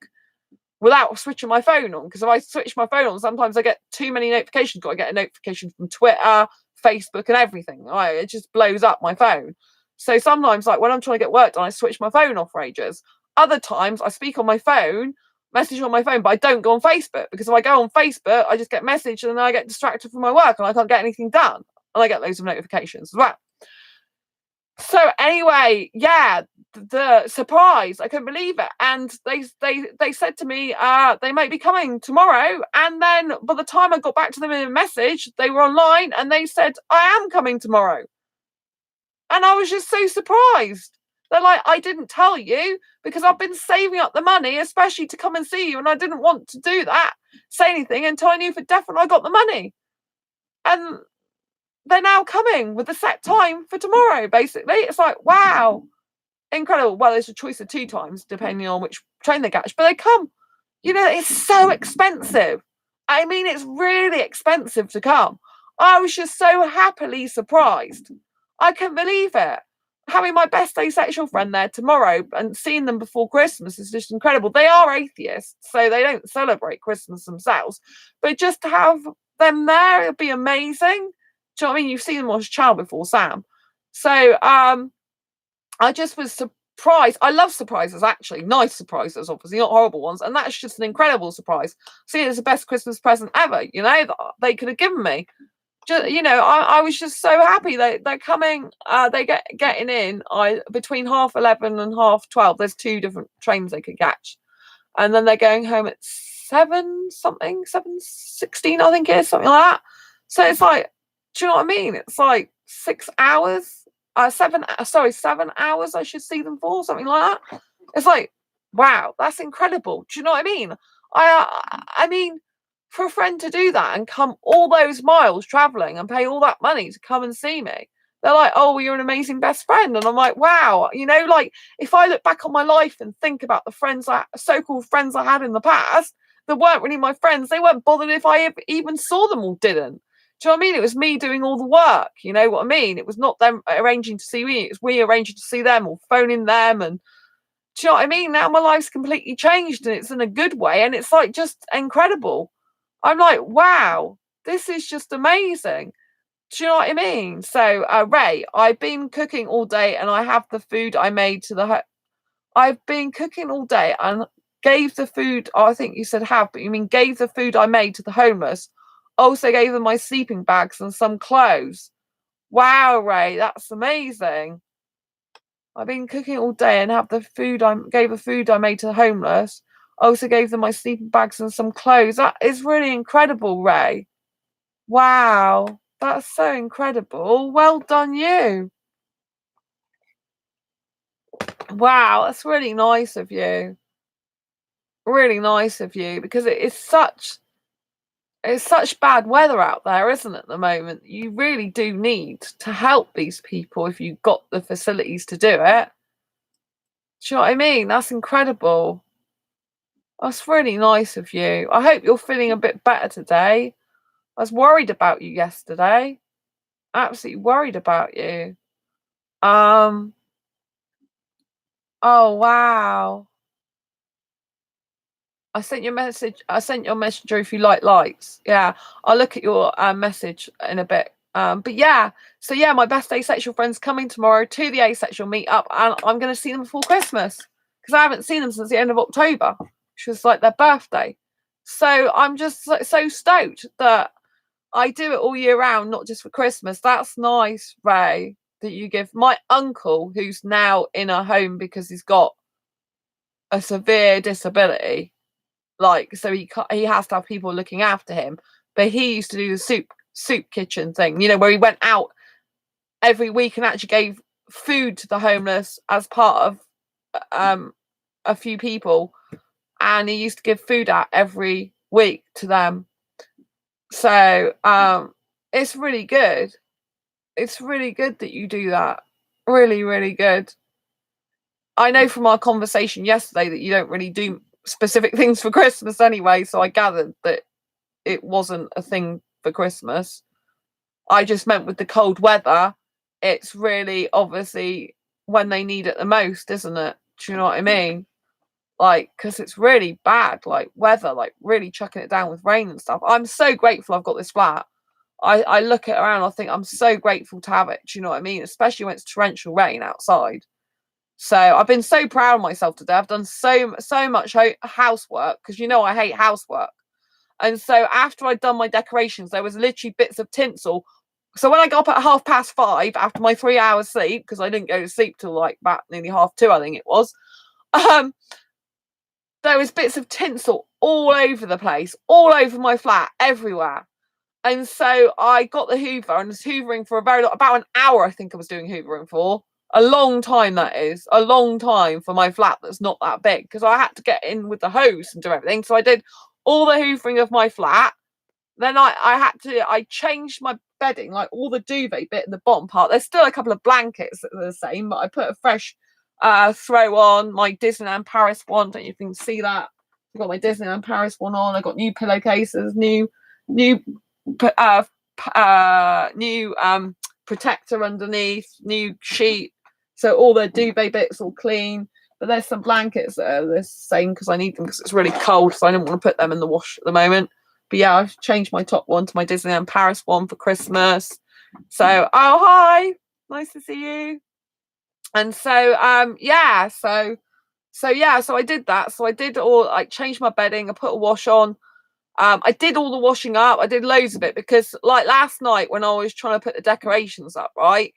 without switching my phone on, because if I switch my phone on, sometimes I get too many notifications. I get a notification from Twitter, Facebook, and everything. Right? It just blows up my phone. So sometimes, like when I'm trying to get work done, I switch my phone off for ages. Other times I speak on my phone, message on my phone, but I don't go on Facebook, because if I go on Facebook, I just get messaged and then I get distracted from my work and I can't get anything done. And I get loads of notifications as well. So anyway, yeah, the surprise, I couldn't believe it. And they said to me, they might be coming tomorrow. And then by the time I got back to them in a message, they were online and they said, I am coming tomorrow. And I was just so surprised. They're like, I didn't tell you because I've been saving up the money, especially to come and see you. And I didn't want to do that, say anything until I knew for definite I got the money. And they're now coming with the set time for tomorrow, basically. It's like, wow, incredible. Well, there's a choice of 2 times, depending on which train they catch, but they come. You know, it's so expensive. I mean, it's really expensive to come. I was just so happily surprised. I couldn't believe it. Having my best asexual friend there tomorrow and seeing them before Christmas is just incredible. They are atheists, so they don't celebrate Christmas themselves. But just to have them there, it'd be amazing. Do you know what I mean? You've seen them watch Child before, Sam. So I just was surprised. I love surprises, actually. Nice surprises, obviously, not horrible ones. And that's just an incredible surprise. See, it's the best Christmas present ever, you know, that they could have given me. Just, you know, I was just so happy. They're coming, getting in between 11:30 and 12:30. There's 2 different trains they could catch. And then they're going home at 7:16, I think it is, something like that. So it's like, do you know what I mean? It's like 6 hours. 7 hours I should see them for, something like that. It's like, wow, that's incredible. Do you know what I mean? I mean, for a friend to do that and come all those miles traveling and pay all that money to come and see me, they're like, oh, well, you're an amazing best friend. And I'm like, wow, you know, like if I look back on my life and think about the so-called friends I had in the past that weren't really my friends, they weren't bothered if I even saw them or didn't. Do you know what I mean? It was me doing all the work. You know what I mean? It was not them arranging to see me. It was we arranging to see them or phoning them. And do you know what I mean? Now my life's completely changed and it's in a good way. And it's like just incredible. I'm like, wow, this is just amazing. Do you know what I mean? So, Ray, I've been cooking all day and I have the food I made to the I've been cooking all day and gave the food, I think you said have, but you mean gave the food I made to the homeless. Also gave them my sleeping bags and some clothes. Wow, Ray, that's amazing. I've been cooking all day and gave the food I made to the homeless. Also gave them my sleeping bags and some clothes. That is really incredible, Ray. Wow, that's so incredible. Well done, you. Wow, that's really nice of you. Really nice of you, because it's such bad weather out there, isn't it, at the moment? You really do need to help these people if you've got the facilities to do it. Do you know what I mean? That's incredible. That's really nice of you. I hope you're feeling a bit better today. I was worried about you yesterday. Absolutely worried about you. Oh wow. I sent your messenger if you like lights. Yeah, I'll look at your message in a bit. But yeah, so yeah, my best asexual friend's coming tomorrow to the asexual meetup, and I'm going to see them before Christmas because I haven't seen them since the end of October, which was like their birthday. So I'm just so stoked that I do it all year round, not just for Christmas. That's nice, Ray, that you give my uncle, who's now in a home because he's got a severe disability. Like, so he has to have people looking after him. But he used to do the soup kitchen thing, you know, where he went out every week and actually gave food to the homeless as part of a few people, and he used to give food out every week to them. So it's really good. It's really good that you do that. Really, really good. I know from our conversation yesterday that you don't really do specific things for Christmas anyway, so I gathered that it wasn't a thing for Christmas. I just meant with the cold weather, it's really obviously when they need it the most, isn't it? Do you know what I mean? Like, because it's really bad, like weather, like really chucking it down with rain and stuff. I'm so grateful I've got this flat. I look at around, I think I'm so grateful to have it. Do you know what I mean? Especially when it's torrential rain outside. So I've been so proud of myself today. I've done so much housework because you know I hate housework. And so after I'd done my decorations, there was literally bits of tinsel. So when I got up at 5:30 after my 3 hours sleep, because I didn't go to sleep till like about nearly 2:30, I think it was, there was bits of tinsel all over the place, all over my flat, everywhere. And so I got the Hoover and was hoovering for about an hour. I think I was doing hoovering for a long time. That is a long time for my flat that's not that big, because I had to get in with the hose and do everything. So I did all the hoovering of my flat, then I changed my bedding, like all the duvet bit in the bottom part. There's still a couple of blankets that are the same, but I put a fresh throw on my Disneyland Paris one. Don't you can see that? I've got my Disneyland Paris one on. I got new pillowcases, new protector underneath, new sheet. So all the duvet bits all clean. But there's some blankets that are the same because I need them because it's really cold. So I don't want to put them in the wash at the moment. But yeah, I've changed my top one to my Disneyland Paris one for Christmas. So, oh, hi. Nice to see you. And so, yeah. So I did that. So I did all, like, change my bedding. I put a wash on. I did all the washing up. I did loads of it because, like, last night when I was trying to put the decorations up, right,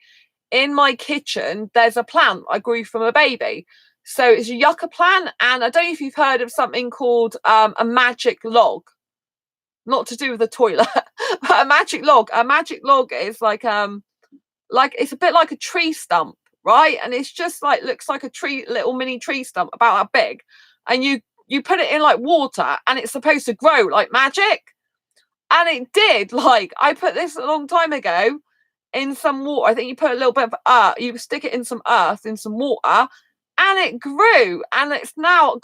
in my kitchen, there's a plant I grew from a baby. So it's a yucca plant. And I don't know if you've heard of something called a magic log. Not to do with the toilet, but a magic log. A magic log is like it's a bit like a tree stump, right? And it's just like looks like a tree, little mini tree stump about that big. And you put it in like water and it's supposed to grow like magic. And it did. Like, I put this a long time ago in some water. I think you put a little bit of earth, you stick it in some earth, in some water, and it grew. And it's now I've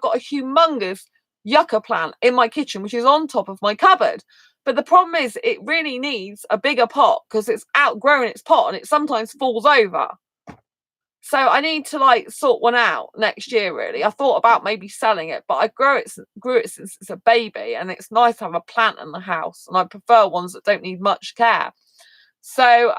got a humongous yucca plant in my kitchen, which is on top of my cupboard. But the problem is it really needs a bigger pot because it's outgrown its pot and it sometimes falls over. So I need to, like, sort one out next year, really. I thought about maybe selling it, but I grew it since it's a baby, and it's nice to have a plant in the house, and I prefer ones that don't need much care. So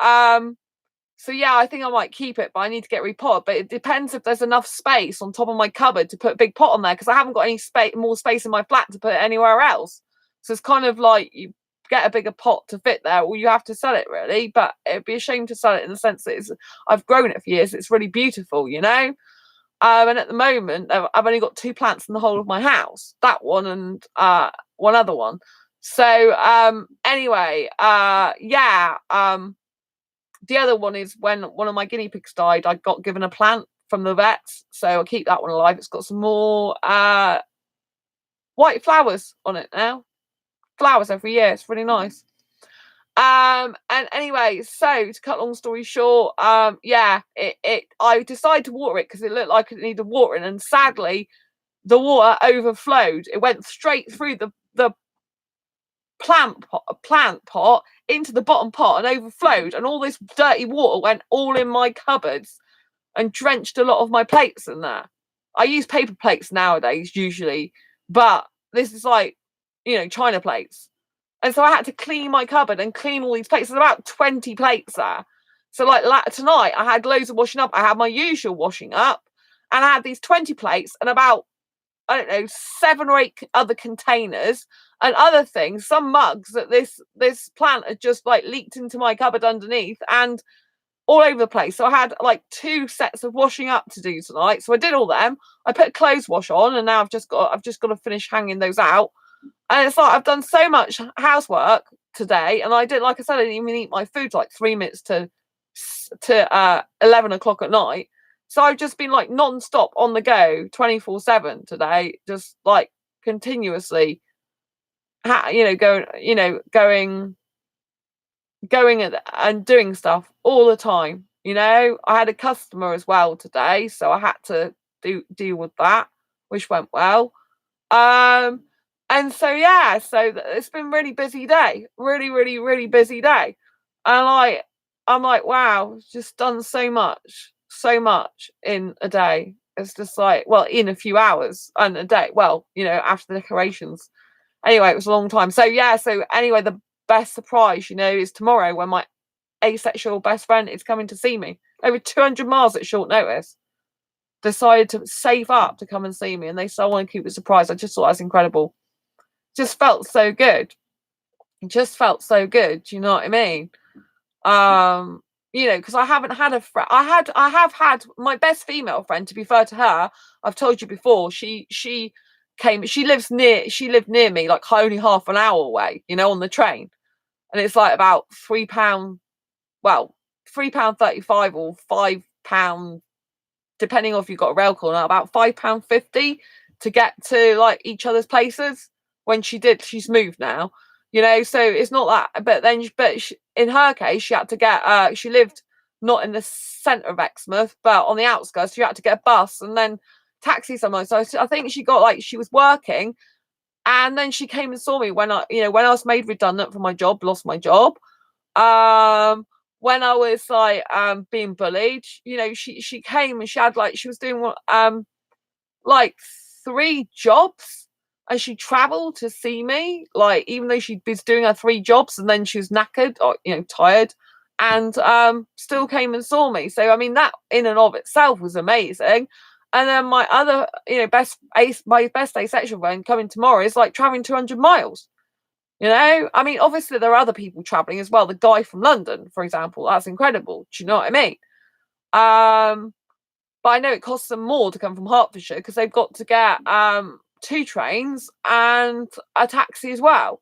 yeah, I think I might keep it, but I need to get repotted. But it depends if there's enough space on top of my cupboard to put a big pot on there, because I haven't got any more space in my flat to put it anywhere else. So it's kind of like you get a bigger pot to fit there, or you have to sell it, really. But it'd be a shame to sell it in the sense that I've grown it for years. It's really beautiful, you know. And at the moment, I've only got 2 plants in the whole of my house. That one and one other one. So anyway, yeah. The other one is when one of my guinea pigs died, I got given a plant from the vets. So I'll keep that one alive. It's got some more white flowers on it now. Flowers every year. It's really nice. And anyway, so to cut long story short, yeah, I decided to water it because it looked like it needed watering, and sadly the water overflowed. It went straight through the plant pot into the bottom pot and overflowed, and all this dirty water went all in my cupboards and drenched a lot of my plates in there. I use paper plates nowadays usually, but this is like, you know, china plates. And so I had to clean my cupboard and clean all these plates. There's about 20 plates there. So like tonight I had loads of washing up. I had my usual washing up, and I had these 20 plates and about, I don't know, 7 or 8 other containers and other things, some mugs that this plant had just like leaked into my cupboard underneath and all over the place. So I had like 2 sets of washing up to do tonight. So I did all them. I put clothes wash on, and now I've just got to finish hanging those out. And it's like I've done so much housework today, and I didn't, like I said, I didn't even eat my food like 3 minutes to 11 o'clock at night. So I've just been like non-stop on the go 24/7 today, just like continuously, going and doing stuff all the time. You know, I had a customer as well today, so I had to deal with that, which went well. And so yeah, so it's been really busy day, really, really, really busy day, and I'm like, wow, just done so much in a day. It's just like, well, in a few hours and a day. Well, you know, after the decorations. Anyway, it was a long time. So yeah, so anyway, the best surprise, you know, is tomorrow when my asexual best friend is coming to see me over 200 miles at short notice. Decided to save up to come and see me, and they said, I want to keep it a surprise. I just thought that was incredible. Just felt so good. It just felt so good. Do you know what I mean? You know, because I haven't had a friend. I have had my best female friend. To be fair to her, I've told you before. She lived near me, like only half an hour away. You know, on the train, and it's like about £3. Well, £3.35 or £5, depending on if you've got a rail call now. About £5.50 to get to like each other's places. When she's moved now. you know. So it's not that. But then, in her case, she had to get. She lived not in the centre of Exmouth, but on the outskirts. So you had to get a bus and then taxi somewhere. So I think she got, like, she was working, and then she came and saw me when when I was made redundant from my job, lost my job. When I was like being bullied, she came and she had, like, she was doing like 3 jobs, and she traveled to see me, like, even though she'd been doing her 3 jobs, and then she was knackered or tired, and still came and saw me. So I mean, that in and of itself was amazing. And then my other, my best asexual friend coming tomorrow is like traveling 200 miles. I mean, obviously there are other people traveling as well. The guy from London, for example, that's incredible. Do you know what I mean? But I know it costs them more to come from Hertfordshire because they've got to get 2 trains and a taxi as well.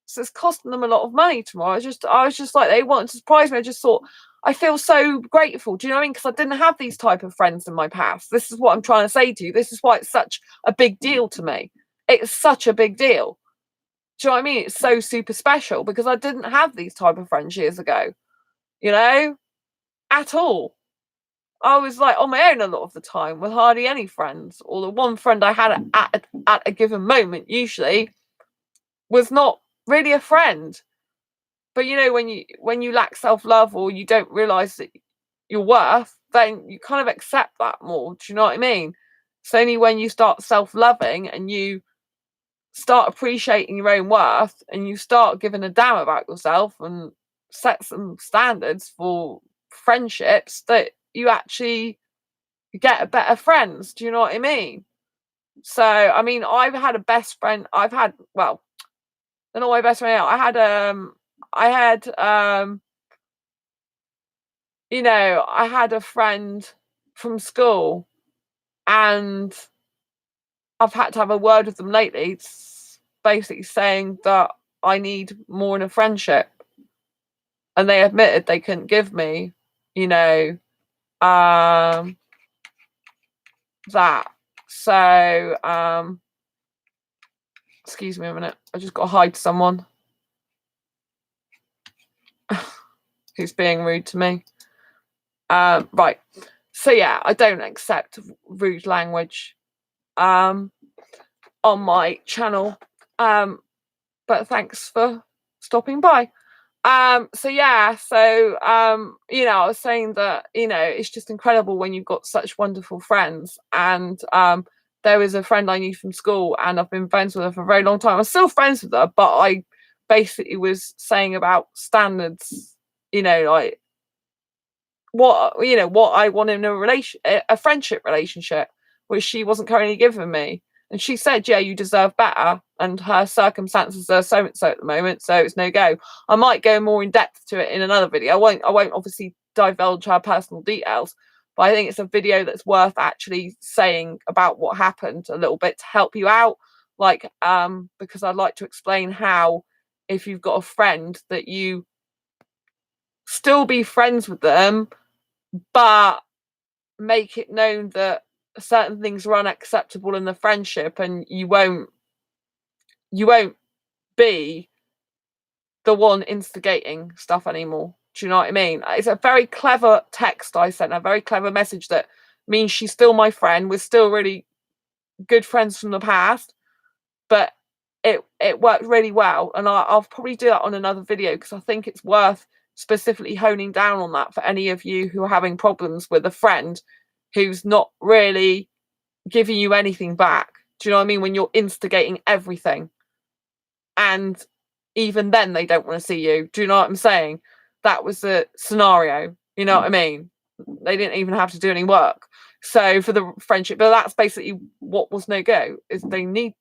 So it's costing them a lot of money tomorrow. I was just like, they wanted to surprise me. I just thought, I feel so grateful. Do you know what I mean? Because I didn't have these type of friends in my past. This is what I'm trying to say to you. This is why it's such a big deal to me. It's such a big deal. Do you know what I mean? It's so super special because I didn't have these type of friends years ago, at all. I was like on my own a lot of the time with hardly any friends, or the one friend I had at a given moment usually was not really a friend. But when you lack self-love, or you don't realize that your worth, then you kind of accept that more. Do you know what I mean? It's only when you start self-loving and you start appreciating your own worth and you start giving a damn about yourself and set some standards for friendships that you actually get better friends. Do you know what I mean? So I mean, I've had a best friend. They're not my best friend now. I had a friend from school, and I've had to have a word with them lately, basically saying that I need more in a friendship, and they admitted they couldn't give me, that. So, excuse me a minute. I just got to hide someone who's being rude to me. Right. So yeah, I don't accept rude language on my channel. But thanks for stopping by. So yeah, I was saying that, it's just incredible when you've got such wonderful friends. And there was a friend I knew from school, and I've been friends with her for a very long time. I'm still friends with her, but I basically was saying about standards, like what I want in a friendship relationship, which she wasn't currently giving me. And she said, yeah, you deserve better. And her circumstances are so and so at the moment, so it's no go. I might go more in depth to it in another video. I won't obviously divulge her personal details, but I think it's a video that's worth actually saying about what happened a little bit to help you out. Because I'd like to explain how, if you've got a friend, that you still be friends with them, but make it known that certain things are unacceptable in the friendship, and you won't be the one instigating stuff anymore. Do you know what I mean? It's a very clever text I sent, a very clever message that means she's still my friend. We're still really good friends from the past, but it worked really well. And I'll probably do that on another video, because I think it's worth specifically honing down on that for any of you who are having problems with a friend who's not really giving you anything back. Do you know what I mean? When you're instigating everything, and even then they don't want to see you. Do you know what I'm saying? That was the scenario. You know what I mean? They didn't even have to do any work. So for the friendship, but that's basically what was no go, is they need,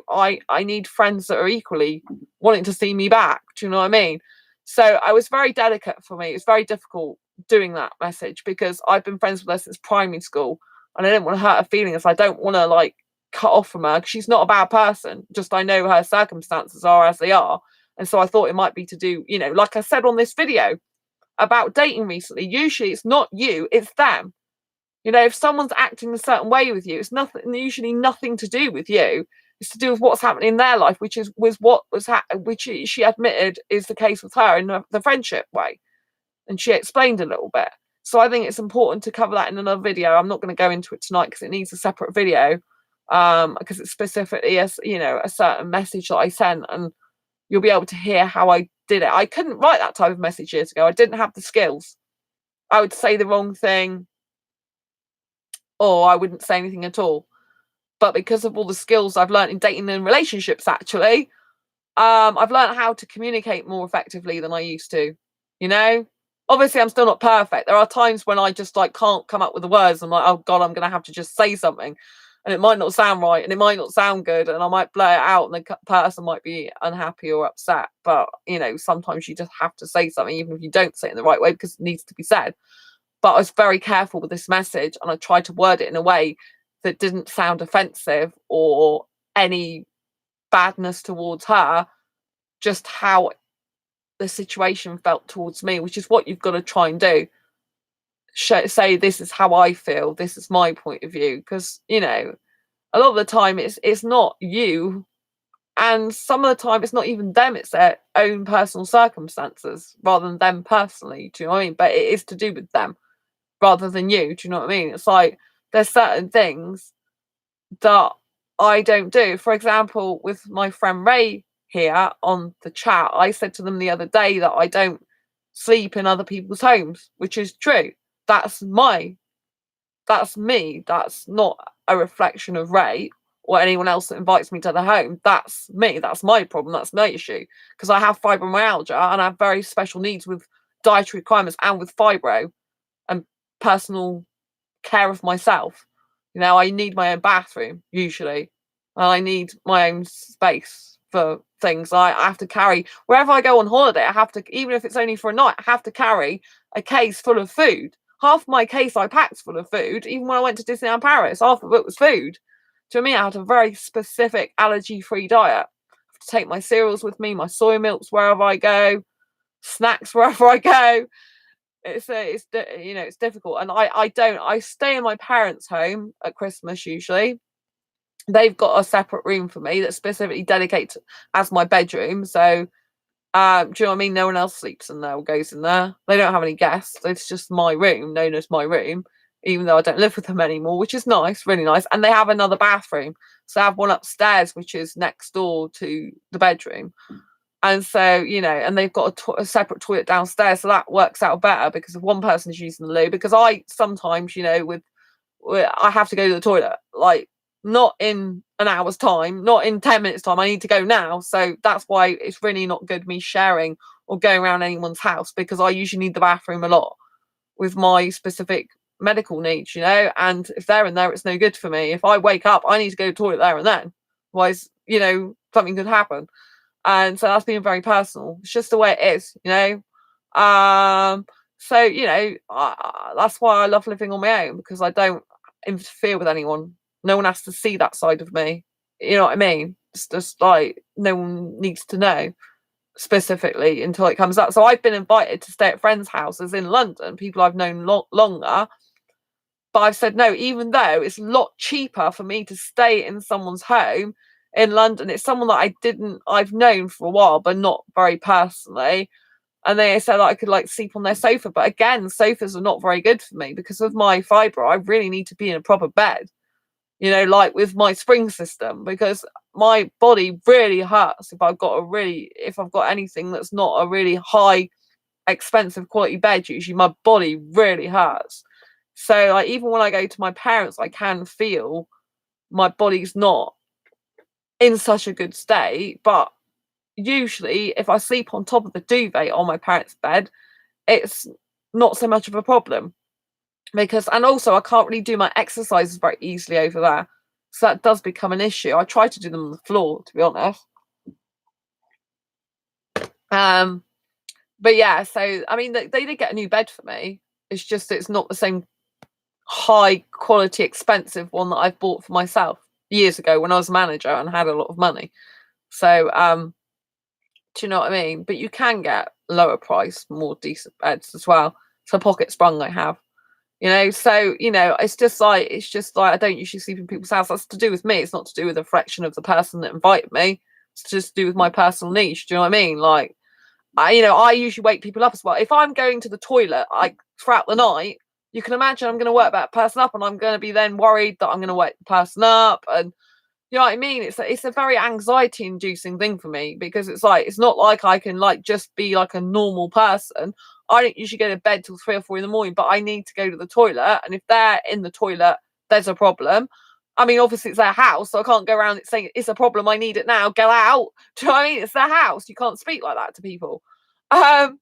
I need friends that are equally wanting to see me back. Do you know what I mean? So I was very delicate for me. It's very difficult doing that message, because I've been friends with her since primary school, and I didn't want to hurt her feelings. I don't want to cut off from her, because she's not a bad person. Just I know her circumstances are as they are. And so I thought it might be to do, like I said on this video about dating recently, usually it's not you, it's them. If someone's acting a certain way with you, it's usually nothing to do with you. It's to do with what's happening in their life, which she admitted is the case with her in the friendship way, and she explained a little bit. So I think it's important to cover that in another video. I'm not going to go into it tonight because it needs a separate video, because it's specifically a certain message that I sent, and you'll be able to hear how I did it. I couldn't write that type of message years ago. I didn't have the skills. I would say the wrong thing, or I wouldn't say anything at all. But because of all the skills I've learned in dating and relationships, actually, I've learned how to communicate more effectively than I used to. Obviously I'm still not perfect. There are times when I just can't come up with the words. I'm like, oh God, I'm gonna have to just say something, and it might not sound right, and it might not sound good, and I might blur it out, and the person might be unhappy or upset. But sometimes you just have to say something, even if you don't say it in the right way, because it needs to be said. But I was very careful with this message, and I tried to word it in a way that didn't sound offensive or any badness towards her, just how the situation felt towards me, which is what you've got to try and do. Say, this is how I feel, this is my point of view, because a lot of the time it's not you, and some of the time it's not even them, it's their own personal circumstances rather than them personally. Do you know what I mean? But it is to do with them rather than you. Do you know what I mean? It's like there's certain things that I don't do. For example, with my friend Ray here on the chat, I said to them the other day that I don't sleep in other people's homes, which is true. That's me. That's not a reflection of Ray or anyone else that invites me to the home. That's me. That's my problem. That's my issue. Because I have fibromyalgia and I have very special needs with dietary requirements and with fibro and personal care of myself. I need my own bathroom usually, and I need my own space for things. I have to carry, wherever I go on holiday, I have to, even if it's only for a night, I have to carry a case full of food. Half my case I packed full of food. Even when I went to Disneyland Paris, half of it was food. To me, I had a very specific allergy-free diet. I have to take my cereals with me, my soy milks wherever I go, snacks wherever I go. It's difficult, and I stay in my parents' home at Christmas usually. They've got a separate room for me that's specifically dedicated as my bedroom. So do you know what I mean? No one else sleeps in there or goes in there. They don't have any guests. It's just my room, known as my room, even though I don't live with them anymore, which is nice, really nice. And they have another bathroom. So I have one upstairs, which is next door to the bedroom. And so, and they've got a separate toilet downstairs. So that works out better because if one person's using the loo, because I sometimes, I have to go to the toilet, not in an hour's time, not in 10 minutes time. I need to go now. So that's why it's really not good me sharing or going around anyone's house, because I usually need the bathroom a lot with my specific medical needs, and if they're in there, it's no good for me. If I wake up, I need to go to the toilet there and then. Otherwise, something could happen. And so that's been very personal. It's just the way it is, So, that's why I love living on my own, because I don't interfere with anyone. No one has to see that side of me. You know what I mean? It's just no one needs to know specifically until it comes up. So I've been invited to stay at friends' houses in London, people I've known longer. But I've said no, even though it's a lot cheaper for me to stay in someone's home in London. It's someone that I've known for a while, but not very personally. And they said that I could sleep on their sofa. But again, sofas are not very good for me because of my fibro. I really need to be in a proper bed, with my spring system, because my body really hurts if I've got anything that's not a really high, expensive quality bed. Usually my body really hurts. So even when I go to my parents, I can feel my body's not in such a good state. But usually if I sleep on top of the duvet on my parents' bed, it's not so much of a problem, and also I can't really do my exercises very easily over there, so that does become an issue. I try to do them on the floor, to be honest. But yeah, so I mean, they did get a new bed for me. It's just it's not the same high quality expensive one that I've bought for myself years ago when I was a manager and had a lot of money. So do you know what I mean? But you can get lower price, more decent beds as well. So Pocket Sprung I have. So it's just like I don't usually sleep in people's house. That's to do with me. It's not to do with the reflection of the person that invited me. It's just to do with my personal niche. Do you know what I mean? Like, I usually wake people up as well. If I'm going to the toilet throughout the night, you can imagine I'm going to wake that person up, and I'm going to be then worried that I'm going to wake the person up. And you know what I mean? It's a very anxiety inducing thing for me, because it's not like I can just be like a normal person. I don't usually go to bed till 3 or 4 in the morning, but I need to go to the toilet. And if they're in the toilet, there's a problem. I mean, obviously it's their house, so I can't go around saying it's a problem, I need it now, go out. Do you know what I mean? It's their house. You can't speak like that to people. But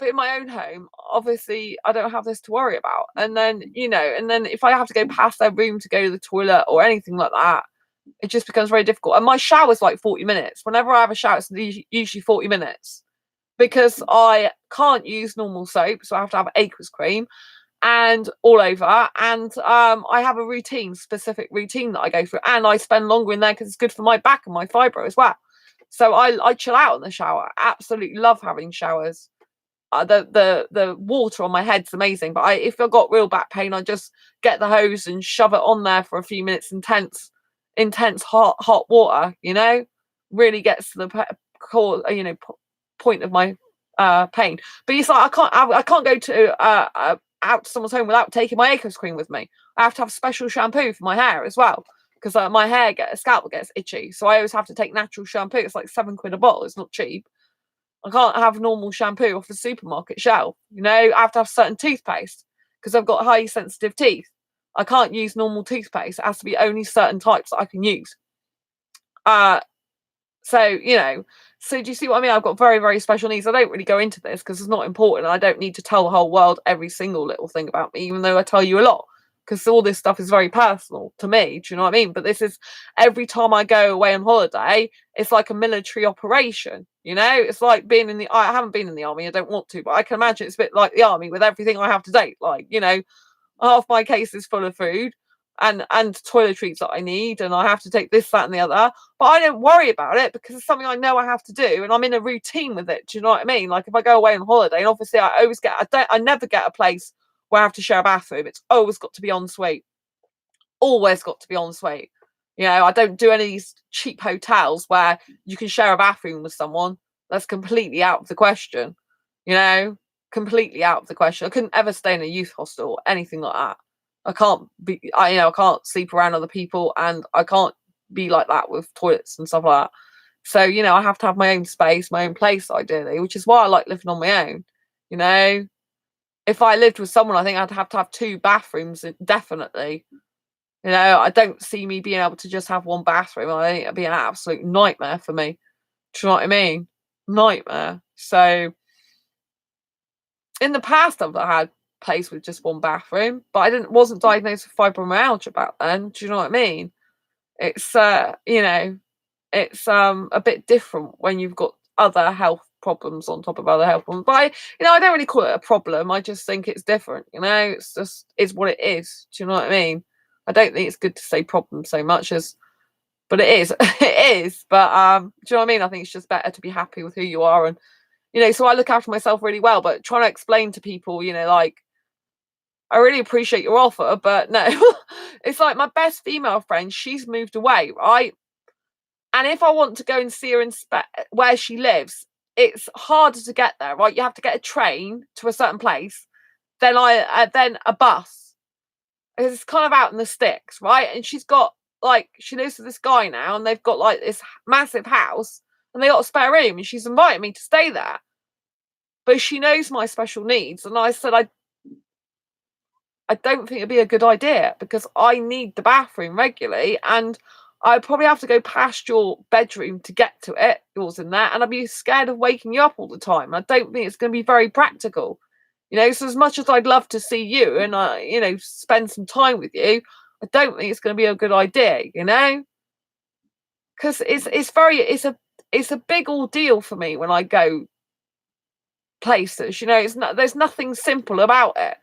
in my own home, obviously I don't have this to worry about. And then if I have to go past their room to go to the toilet or anything like that, it just becomes very difficult. And my shower's like 40 minutes. Whenever I have a shower, it's usually 40 minutes, because I can't use normal soap, so I have to have aqueous cream and all over. And I have a specific routine that I go through, and I spend longer in there because it's good for my back and my fibro as well. So I chill out in the shower. Absolutely love having showers. The water on my head's amazing, but if I've got real back pain, I just get the hose and shove it on there for a few minutes. Intense hot water, really gets to the core, point of my pain. But it's like I can't go to out to someone's home without taking my aqueous cream with me. I have to have special shampoo for my hair as well, because my scalp gets itchy. So I always have to take natural shampoo. It's like £7 a bottle. It's not cheap. I can't have normal shampoo off the supermarket shelf. I have to have certain toothpaste because I've got highly sensitive teeth. I can't use normal toothpaste. It has to be only certain types that I can use. So do you see what I mean? I've got very, very special needs. I don't really go into this because it's not important. I don't need to tell the whole world every single little thing about me, even though I tell you a lot, because all this stuff is very personal to me. Do you know what I mean? But this is, every time I go away on holiday, it's like a military operation. It's like I haven't been in the army. I don't want to, but I can imagine it's a bit like the army with everything I have to date. Half my case is full of food and toiletries that I need, and I have to take this, that, and the other. But I don't worry about it because it's something I know I have to do, and I'm in a routine with it. Do you know what I mean? Like if I go away on holiday, and obviously I never get a place where I have to share a bathroom. It's always got to be en suite. Always got to be en suite. I don't do any of these cheap hotels where you can share a bathroom with someone. That's completely out of the question. Completely out of the question. I couldn't ever stay in a youth hostel or anything like that. I can't sleep around other people, and I can't be like that with toilets and stuff like that. So, I have to have my own space, my own place, ideally, which is why I like living on my own. If I lived with someone, I think I'd have to have 2 bathrooms, definitely. I don't see me being able to just have one bathroom. I think it'd be an absolute nightmare for me. Do you know what I mean? Nightmare. So, in the past, I've had place with just one bathroom, but I wasn't diagnosed with fibromyalgia back then. Do you know what I mean? It's it's a bit different when you've got other health problems on top of other health problems. But I don't really call it a problem. I just think it's different. It's what it is. Do you know what I mean? I don't think it's good to say problem so much but it is. It is. But do you know what I mean? I think it's just better to be happy with who you are, and so I look after myself really well. But trying to explain to people, I really appreciate your offer, but no. It's like my best female friend, she's moved away, right? And if I want to go and see her where she lives, it's harder to get there, right? You have to get a train to a certain place, then a bus. It's kind of out in the sticks, right? And she lives with this guy now, and they've got this massive house, and they got a spare room, and she's invited me to stay there. But she knows my special needs, and I said I don't think it'd be a good idea because I need the bathroom regularly, and I probably have to go past your bedroom to get to it, yours in there, and I'd be scared of waking you up all the time. I don't think it's going to be very practical. So as much as I'd love to see you and spend some time with you, I don't think it's going to be a good idea, because it's a big ordeal for me when I go places. There's nothing simple about it.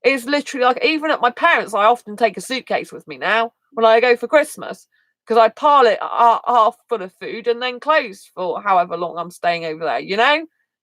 It's literally like, even at my parents', I often take a suitcase with me now when I go for Christmas, because I pile it half full of food and then clothes for however long I'm staying over there.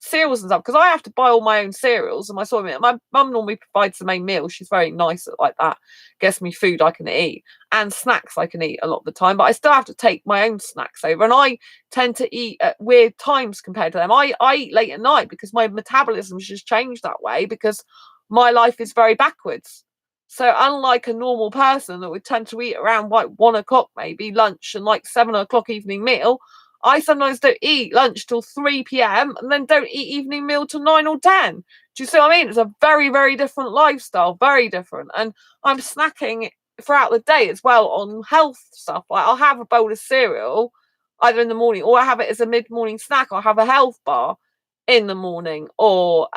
cereals and stuff, because I have to buy all my own cereals and my soy milk. My mum normally provides the main meal. She's very nice at like that. Gets me food I can eat and snacks I can eat a lot of the time, but I still have to take my own snacks over, and I tend to eat at weird times compared to them. I eat late at night because my metabolism's just changed that way, because my life is very backwards. So unlike a normal person that would tend to eat around like 1 o'clock, maybe lunch, and like 7 o'clock evening meal, I sometimes don't eat lunch till 3 p.m. and then don't eat evening meal till 9 or 10. Do you see what I mean? It's a very, very different lifestyle, very different. And I'm snacking throughout the day as well on health stuff. Like I'll have a bowl of cereal either in the morning, or I have it as a mid-morning snack. I'll have a health bar in the morning, or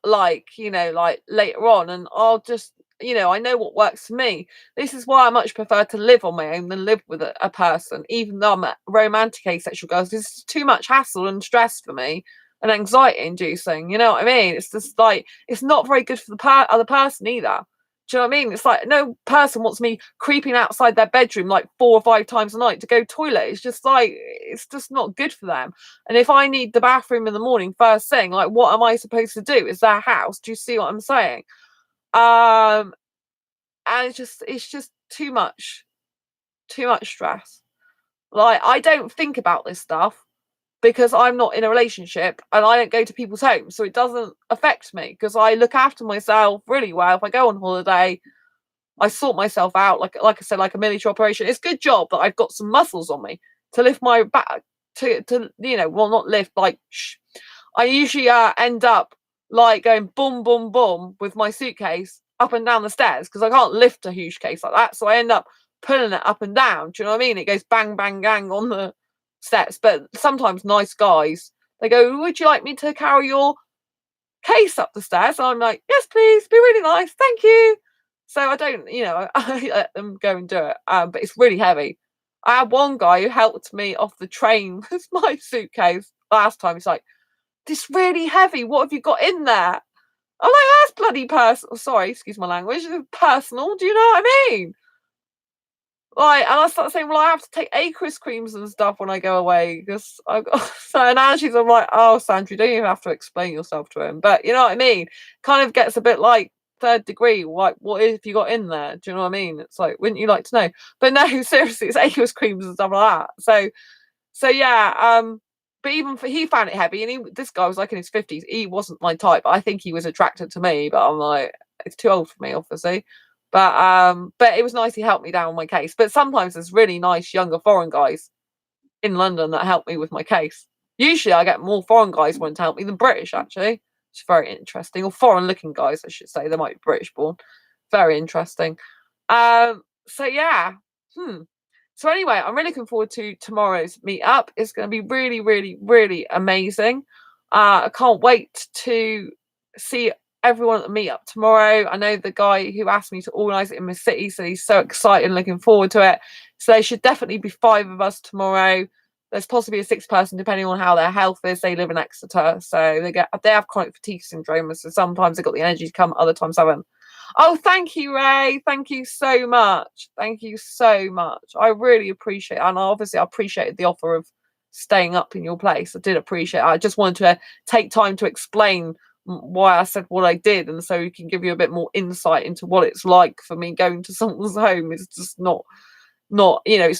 like, you know, like later on, and I'll just, you know, I know what works for me. This is why I much prefer to live on my own than live with a person, even though I'm a romantic asexual girl. It's too much hassle and stress for me, and anxiety inducing, you know what I mean? It's just like, it's not very good for the other person either. Do you know what I mean? It's like no person wants me creeping outside their bedroom like 4 or 5 times a night to go toilet. It's just like, it's just not good for them. And if I need the bathroom in the morning first thing, like what am I supposed to do? Is their house? Do you see what I'm saying? And it's just too much stress. Like I don't think about this stuff because I'm not in a relationship and I don't go to people's homes, so it doesn't affect me because I look after myself really well. If I go on holiday, I sort myself out, like I said, like a military operation. It's a good job that I've got some muscles on me to lift my back, to you know, well, not lift, like I usually end up like going boom boom boom with my suitcase up and down the stairs because I can't lift a huge case like that, so I end up pulling it up and down. Do you know what I mean? It goes bang bang gang on the steps. But sometimes nice guys, they go, would you like me to carry your case up the stairs? And I'm like, yes please, be really nice, thank you. So I don't, you know, I let them go and do it. But it's really heavy. I had one guy who helped me off the train with my suitcase last time. He's like, this really heavy, what have you got in there? I'm like, that's bloody personal. Sorry, excuse my language. Personal, do you know what I mean? Like, and I start saying, well, I have to take Acris creams and stuff when I go away because I've got so. And Angie's, I'm like, oh, Sandra, you don't even have to explain yourself to him. But you know what I mean? Kind of gets a bit like third degree. Like, what if you got in there? Do you know what I mean? It's like, wouldn't you like to know? But no, seriously, it's Acris creams and stuff like that. So yeah. But even for, he found it heavy, and this guy was like in his 50s. He wasn't my type. I think he was attracted to me, but I'm like, it's too old for me, obviously. But it was nice he helped me down on my case. But sometimes there's really nice younger foreign guys in London that help me with my case. Usually I get more foreign guys wanting to help me than British, actually. It's very interesting. Or foreign looking guys, I should say. They might be British born. Very interesting. So yeah. So anyway, I'm really looking forward to tomorrow's meetup. It's going to be really, really, really amazing. I can't wait to see everyone at the meetup tomorrow. I know the guy who asked me to organise it in my city, so he's so excited and looking forward to it. So there should definitely be 5 of us tomorrow. There's possibly a 6th person depending on how their health is. They live in Exeter, so they have chronic fatigue syndrome. So sometimes they've got the energy to come, other times haven't. Oh, thank you, Ray. Thank you so much. Thank you so much. I really appreciate it. And obviously I appreciated the offer of staying up in your place. I did appreciate it. I just wanted to take time to explain why I said what I did, and so we can give you a bit more insight into what it's like for me going to someone's home. It's just not, you know,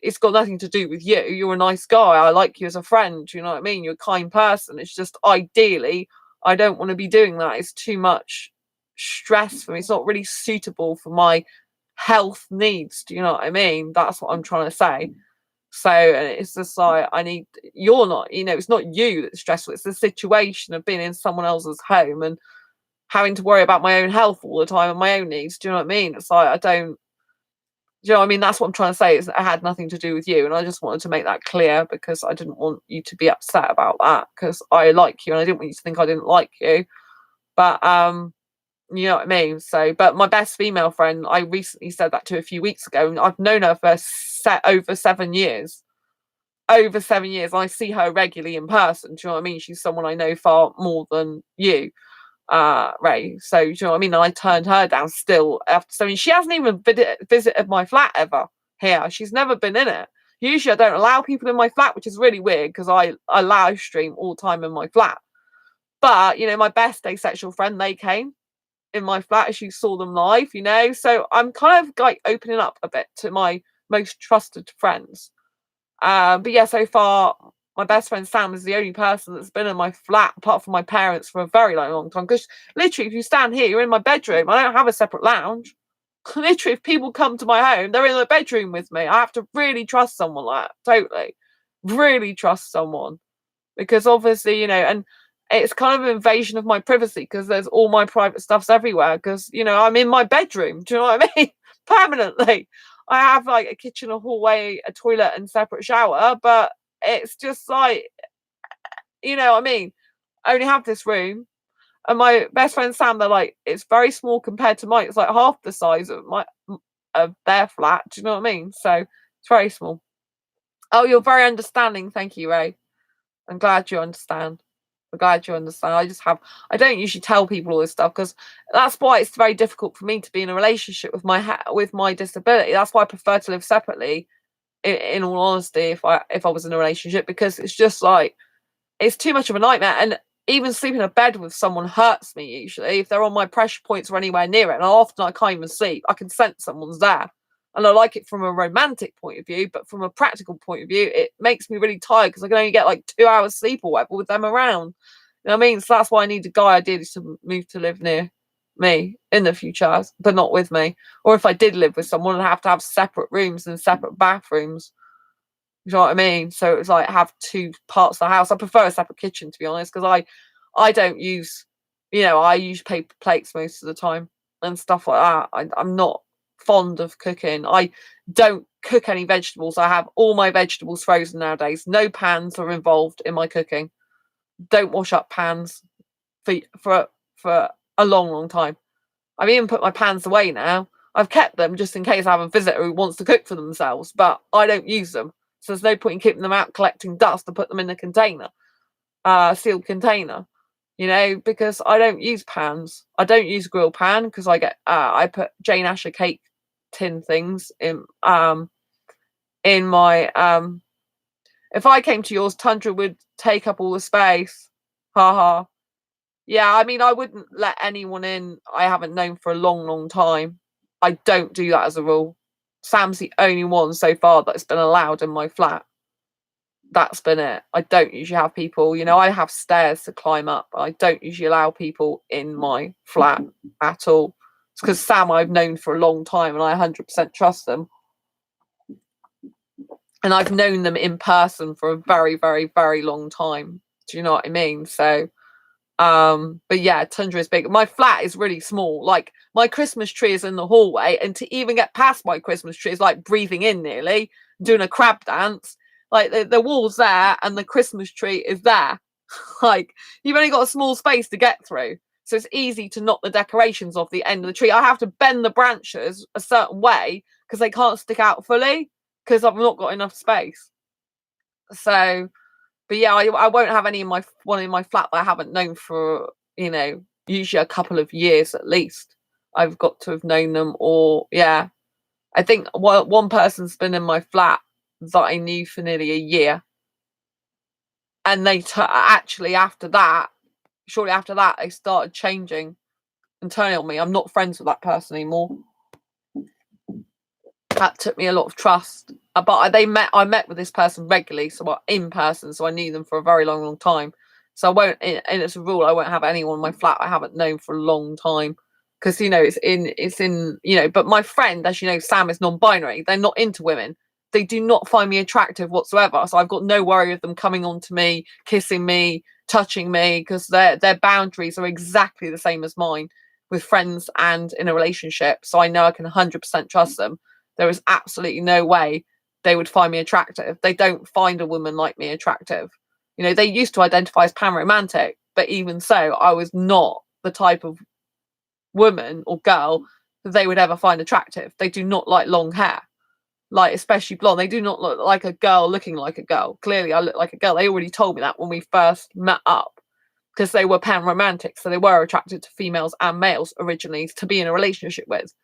it's got nothing to do with you. You're a nice guy. I like you as a friend. You know what I mean? You're a kind person. It's just ideally I don't want to be doing that. It's too much stress for me. It's not really suitable for my health needs. Do you know what I mean? That's what I'm trying to say. So it's just like, you're not, you know, it's not you that's stressful. It's the situation of being in someone else's home and having to worry about my own health all the time and my own needs. Do you know what I mean? It's like, do you know what I mean? That's what I'm trying to say, is that it had nothing to do with you. And I just wanted to make that clear because I didn't want you to be upset about that, because I like you and I didn't want you to think I didn't like you. But, you know what I mean? So, but my best female friend, I recently said that to a few weeks ago, and I've known her for over 7 years. Over 7 years. I see her regularly in person. Do you know what I mean? She's someone I know far more than you, Ray. So, do you know what I mean? And I turned her down still after. So, I mean, she hasn't even visited my flat ever here. She's never been in it. Usually I don't allow people in my flat, which is really weird because I live stream all the time in my flat. But, you know, my best asexual friend, they came in my flat as you saw them live, you know. So I'm kind of like opening up a bit to my most trusted friends. But yeah, so far my best friend Sam is the only person that's been in my flat apart from my parents for a very long time. Because literally, if you stand here, you're in my bedroom. I don't have a separate lounge. Literally, if people come to my home, they're in the bedroom with me. I have to really trust someone like that. Totally, really trust someone, because obviously, you know, and it's kind of an invasion of my privacy because there's all my private stuffs everywhere. Because, you know, I'm in my bedroom. Do you know what I mean? Permanently. I have like a kitchen, a hallway, a toilet, and separate shower, but it's just like, you know what I mean? I only have this room. And my best friend Sam, they're like, it's very small compared to mine. It's like half the size of their flat. Do you know what I mean? So it's very small. Oh, you're very understanding. Thank you, Ray. I'm glad you understand. I'm glad you understand. I don't usually tell people all this stuff because that's why it's very difficult for me to be in a relationship with my disability. That's why I prefer to live separately. In all honesty, if I was in a relationship, because it's just like, it's too much of a nightmare. And even sleeping in a bed with someone hurts me usually if they're on my pressure points or anywhere near it. And often I can't even sleep. I can sense someone's there. And I like it from a romantic point of view, but from a practical point of view, it makes me really tired because I can only get like 2 hours sleep or whatever with them around. You know what I mean? So that's why I need a guy ideally to move to live near me in the future, but not with me. Or if I did live with someone, I'd have to have separate rooms and separate bathrooms. You know what I mean? So it's like have two parts of the house. I prefer a separate kitchen, to be honest, because I don't use, you know, I use paper plates most of the time and stuff like that. I'm not fond of cooking. I don't cook any vegetables. I have all my vegetables frozen nowadays. No pans are involved in my cooking. Don't wash up pans for a long time. I've even put my pans away now. I've kept them just in case I have a visitor who wants to cook for themselves, but I don't use them. So there's no point in keeping them out collecting dust to put them in a container, sealed container, you know, because I don't use pans. I don't use grill pan because I put Jane Asher cake tin things in my if I came to yours, Tundra would take up all the space. Ha. Yeah, I mean, I wouldn't let anyone in I haven't known for a long time. I don't do that as a rule. Sam's the only one so far that's been allowed in my flat. That's been it. I don't usually have people, you know, I have stairs to climb up. I don't usually allow people in my flat at all. It's because Sam I've known for a long time and I 100% trust them. And I've known them in person for a very long time. Do you know what I mean? So but yeah, Tundra is big. My flat is really small. Like my Christmas tree is in the hallway, and to even get past my Christmas tree is like breathing in nearly, doing a crab dance. Like the wall's there and the Christmas tree is there. Like you've only got a small space to get through. So it's easy to knock the decorations off the end of the tree. I have to bend the branches a certain way because they can't stick out fully because I've not got enough space. So but yeah, I won't have any in my one in my flat that I haven't known for, you know, usually a couple of years at least. I've got to have known them, or yeah, I think one person's been in my flat that I knew for nearly a year, and they actually after that, shortly after that, they started changing and turning on me. I'm not friends with that person anymore. That took me a lot of trust. But I met with this person regularly, so in person, so I knew them for a very long time. So I won't, and it's a rule, I won't have anyone in my flat I haven't known for a long time, because you know it's in you know. But my friend, as you know, Sam is non-binary. They're not into women. They do not find me attractive whatsoever. So I've got no worry of them coming on to me, kissing me, touching me, because their boundaries are exactly the same as mine with friends and in a relationship. So I know I can 100% trust them. There is absolutely no way they would find me attractive. They don't find a woman like me attractive. You know, they used to identify as panromantic, but even so, I was not the type of woman or girl that they would ever find attractive. They do not like long hair, like especially blonde. They do not look like a girl looking like a girl. Clearly, I look like a girl. They already told me that when we first met up, because they were panromantic, so they were attracted to females and males originally to be in a relationship with.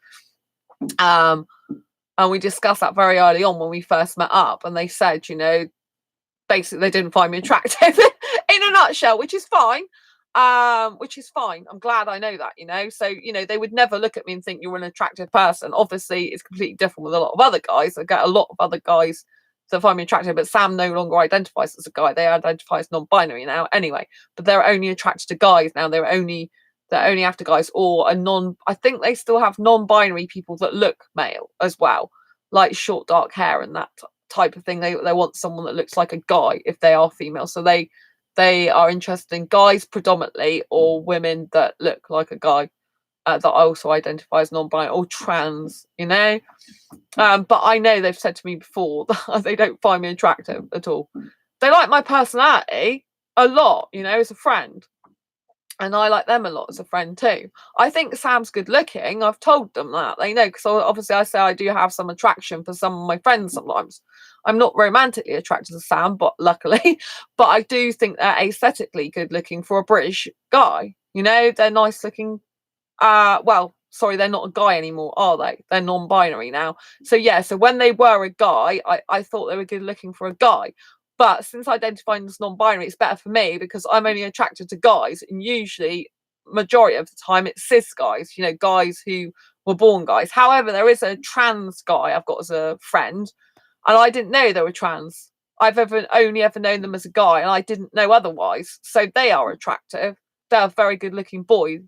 And we discussed that very early on when we first met up, and they said, basically they didn't find me attractive in a nutshell, which is fine. Which is fine. I'm glad I know that. So, they would never look at me and think you're an attractive person. Obviously, it's completely different with a lot of other guys. I get a lot of other guys that find me attractive, but Sam no longer identifies as a guy. They identify as non-binary now anyway, but they're only attracted to guys now. They're only after guys, or I think they still have non-binary people that look male as well, like short dark hair and that type of thing. They want someone that looks like a guy if they are female. So they are interested in guys predominantly, or women that look like a guy, that also identify as non-binary or trans, But I know they've said to me before that they don't find me attractive at all. They like my personality a lot, as a friend. And I like them a lot as a friend too. I think Sam's good looking. I've told them that. They know, because obviously I say I do have some attraction for some of my friends sometimes. I'm not romantically attracted to Sam, but luckily. But I do think they're aesthetically good looking for a British guy. They're nice looking. Well, sorry, they're not a guy anymore, are they? They're non-binary now. So yeah, so when they were a guy, I thought they were good looking for a guy. But since identifying as non-binary, it's better for me because I'm only attracted to guys, and usually, majority of the time, it's cis guys. Guys who were born guys. However, there is a trans guy I've got as a friend, and I didn't know they were trans. I've only ever known them as a guy, and I didn't know otherwise. So they are attractive. They're a very good-looking boy.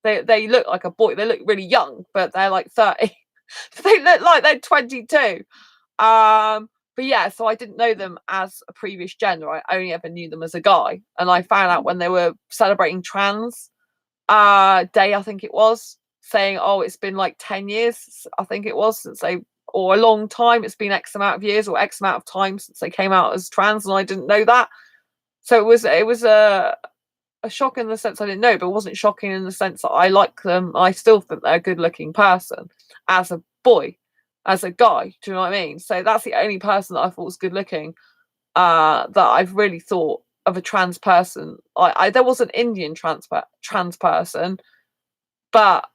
They look like a boy. They look really young, but they're like 30. They look like they're 22. But yeah, so I didn't know them as a previous gender. I only ever knew them as a guy. And I found out when they were celebrating trans day, I think it was, saying, oh, it's been like 10 years, I think it was, since or a long time. It's been X amount of years or X amount of time since they came out as trans, and I didn't know that. So it was a shock in the sense I didn't know, but it wasn't shocking in the sense that I like them. I still think they're a good looking person as a boy, as a guy. Do you know what I mean? So that's the only person that I thought was good looking, that I've really thought of a trans person. There was an Indian trans person, but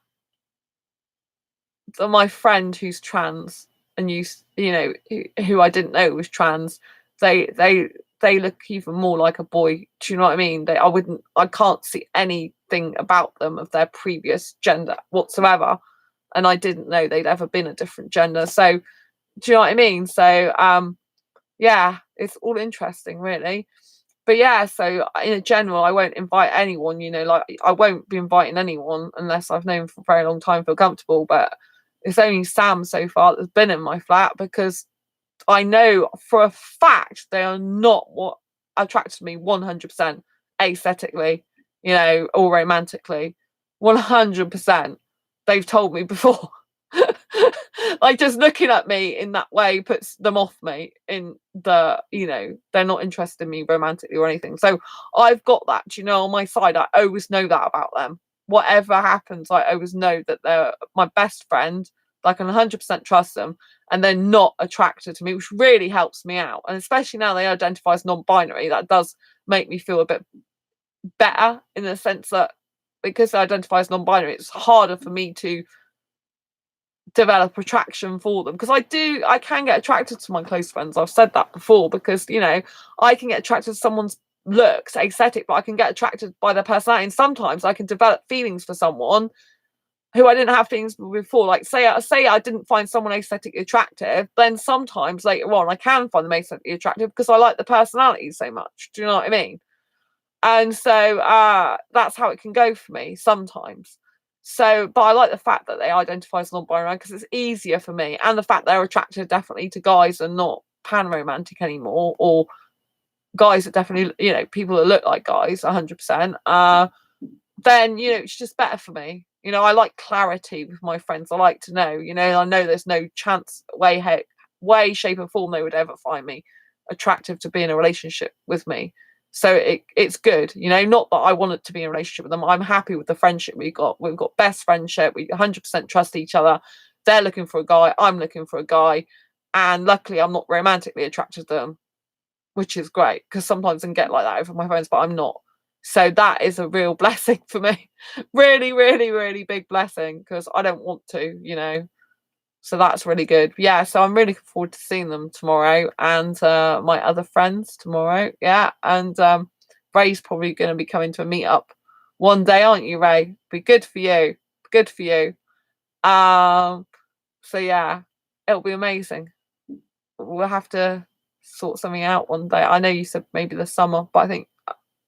my friend who's trans and who I didn't know was trans, they look even more like a boy. Do you know what I mean? I can't see anything about them of their previous gender whatsoever. And I didn't know they'd ever been a different gender. So, do you know what I mean? So, yeah, it's all interesting, really. But yeah, so in general, I won't invite anyone, like I won't be inviting anyone unless I've known for a very long time, feel comfortable. But it's only Sam so far that's been in my flat, because I know for a fact they are not what attracted me 100% aesthetically, or romantically. 100%. They've told me before. Like, just looking at me in that way puts them off me, in the, they're not interested in me romantically or anything. So I've got that, on my side. I always know that about them. Whatever happens, I always know that they're my best friend. I can 100% trust them, and they're not attracted to me, which really helps me out. And especially now they identify as non-binary, that does make me feel a bit better, in the sense that because they identify as non-binary, it's harder for me to develop attraction for them, because I can get attracted to my close friends. I've said that before, because I can get attracted to someone's looks, aesthetic, but I can get attracted by their personality, and sometimes I can develop feelings for someone who I didn't have feelings before. Like, say I didn't find someone aesthetically attractive, then sometimes later on I can find them aesthetically attractive because I like the personality so much. Do you know what I mean? And so that's how it can go for me sometimes. So, but I like the fact that they identify as non-binary, because it's easier for me, and the fact they're attracted definitely to guys and not pan-romantic anymore, or guys that definitely, people that look like guys 100%. Then it's just better for me. I like clarity with my friends. I like to know, I know there's no chance, way, shape, or form they would ever find me attractive to be in a relationship with me. So it's good, not that I wanted to be in a relationship with them. I'm happy with the friendship we've got. We've got best friendship. We 100% trust each other. They're looking for a guy. I'm looking for a guy. And luckily, I'm not romantically attracted to them, which is great, because sometimes I can get like that over my friends, but I'm not. So that is a real blessing for me. Really, really, really big blessing, because I don't want to, So that's really good. Yeah, so I'm really looking forward to seeing them tomorrow, and my other friends tomorrow. Yeah, and Ray's probably going to be coming to a meetup one day, aren't you, Ray? Be good for you. Good for you. Um, so yeah, it'll be amazing. We'll have to sort something out one day. I know you said maybe the summer, but I think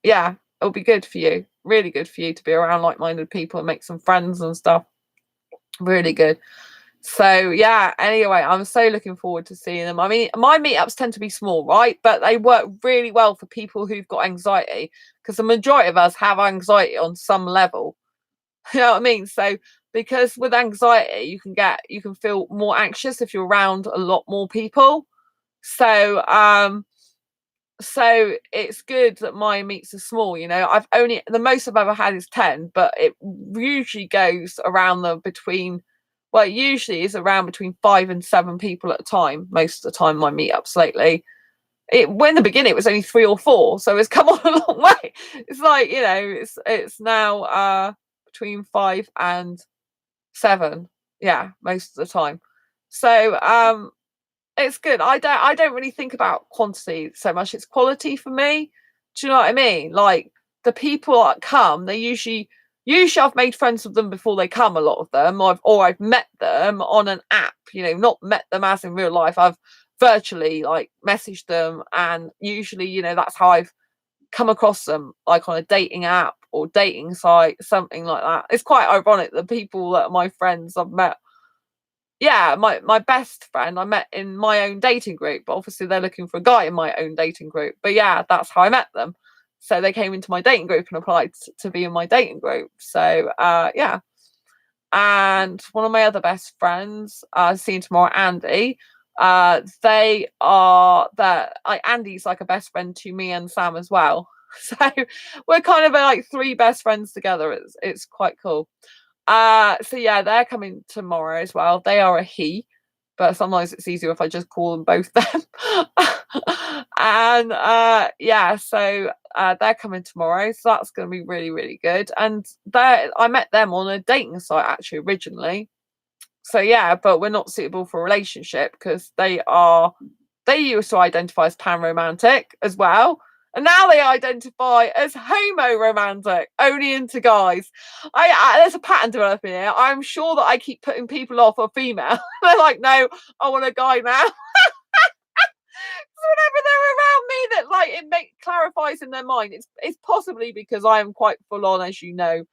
yeah, it'll be good for you. Really good for you to be around like-minded people and make some friends and stuff. Really good. So yeah, anyway, I'm so looking forward to seeing them. I mean, my meetups tend to be small, right? But they work really well for people who've got anxiety, because the majority of us have anxiety on some level. You know what I mean? So because with anxiety, you can feel more anxious if you're around a lot more people. So so it's good that my meets are small. You know, I've only the most I've ever had is 10, but it usually goes around the between well, it usually is around between 5 and 7 people at a time. Most of the time, my meetups lately. When in the beginning it was only 3 or 4, so it's come on a long way. It's like, you know, it's now between 5 and 7. Yeah, most of the time. So it's good. I don't really think about quantity so much. It's quality for me. Do you know what I mean? Like the people that come, they usually I've made friends with them before they come, a lot of them. I've met them on an app, you know, not met them as in real life. I've virtually like messaged them, and usually, you know, that's how I've come across them, like on a dating app or dating site, something like that. It's quite ironic, the people that are my friends I've met, yeah, my best friend I met in my own dating group, but obviously they're looking for a guy in my own dating group. But yeah, that's how I met them. So they came into my dating group and applied to be in my dating group. So yeah. And one of my other best friends, seeing tomorrow, Andy. They are that Andy's like a best friend to me and Sam as well. So we're kind of like 3 best friends together. It's quite cool. So yeah, they're coming tomorrow as well. They are a he, but sometimes it's easier if I just call them both them. And yeah, so they're coming tomorrow, so that's going to be really, really good. And I met them on a dating site actually originally. So yeah, but we're not suitable for a relationship because they used to identify as pan romantic as well. And now they identify as homo romantic, only into guys. There's a pattern developing here. I'm sure that I keep putting people off a female. They're like, no, I want a guy now. Whenever they're around me, that like clarifies in their mind. It's possibly because I am quite full on, as you know,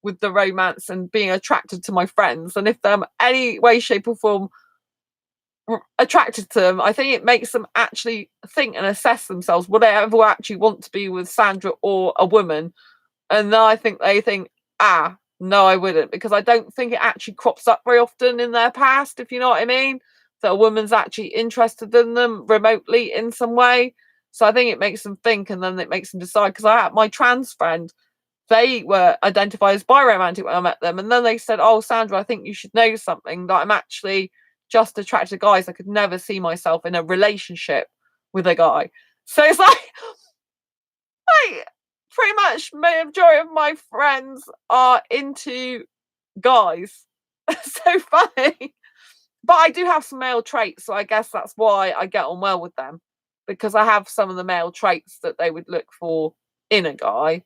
with the romance and being attracted to my friends. And if they're any way, shape, or form attracted to them, I think it makes them actually think and assess themselves. Would I ever actually want to be with Sandra or a woman? And then I think they think, no, I wouldn't, because I don't think it actually crops up very often in their past, if you know what I mean, that a woman's actually interested in them remotely in some way. So I think it makes them think, and then it makes them decide. Because I had my trans friend, they were identified as biromantic when I met them, and then they said, oh, Sandra, I think you should know something, that I'm actually just attracted to guys. I could never see myself in a relationship with a guy. So it's like pretty much the majority of my friends are into guys. So funny. But I do have some male traits, so I guess that's why I get on well with them, because I have some of the male traits that they would look for in a guy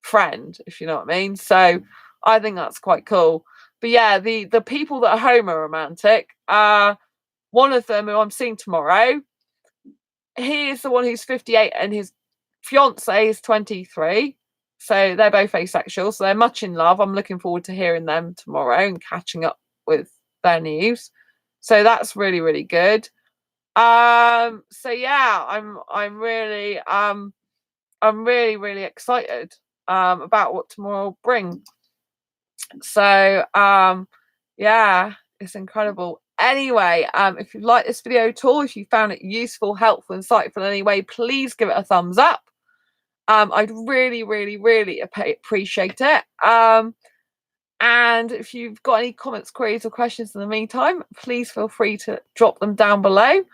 friend, if you know what I mean. So I think that's quite cool. But yeah, the people that are homo romantic, one of them who I'm seeing tomorrow, he is the one who's 58 and his fiance is 23. So they're both asexual. So they're much in love. I'm looking forward to hearing them tomorrow and catching up with their news. So that's really, really good. So yeah, I'm really, really excited about what tomorrow will bring. So yeah, it's incredible. Anyway, if you like this video at all, if you found it useful, helpful, insightful in any way, please give it a thumbs up. I'd really, really, really appreciate it. And if you've got any comments, queries, or questions in the meantime, please feel free to drop them down below.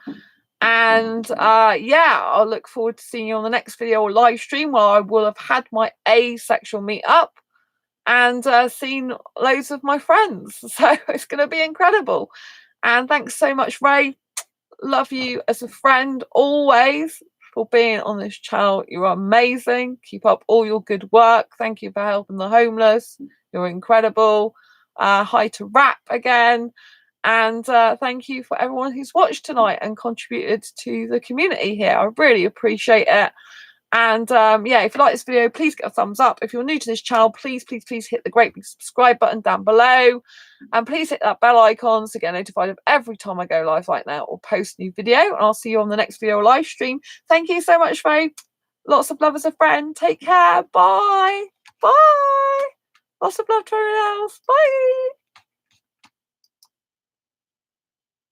And yeah, I'll look forward to seeing you on the next video or live stream, where I will have had my asexual meetup and seen loads of my friends. So it's going to be incredible. And thanks so much, Ray. Love you as a friend always for being on this channel. You're amazing. Keep up all your good work. Thank you for helping the homeless. You're incredible. Hi to Rap again. And thank you for everyone who's watched tonight and contributed to the community here. I really appreciate it. And yeah, if you like this video, please get a thumbs up. If you're new to this channel, please hit the great big subscribe button down below. And please hit that bell icon to get notified of every time I go live like that or post a new video. And I'll see you on the next video live stream. Thank you so much, Ray. Lots of love as a friend. Take care. Bye. Bye. Lots of love to everyone else. Bye.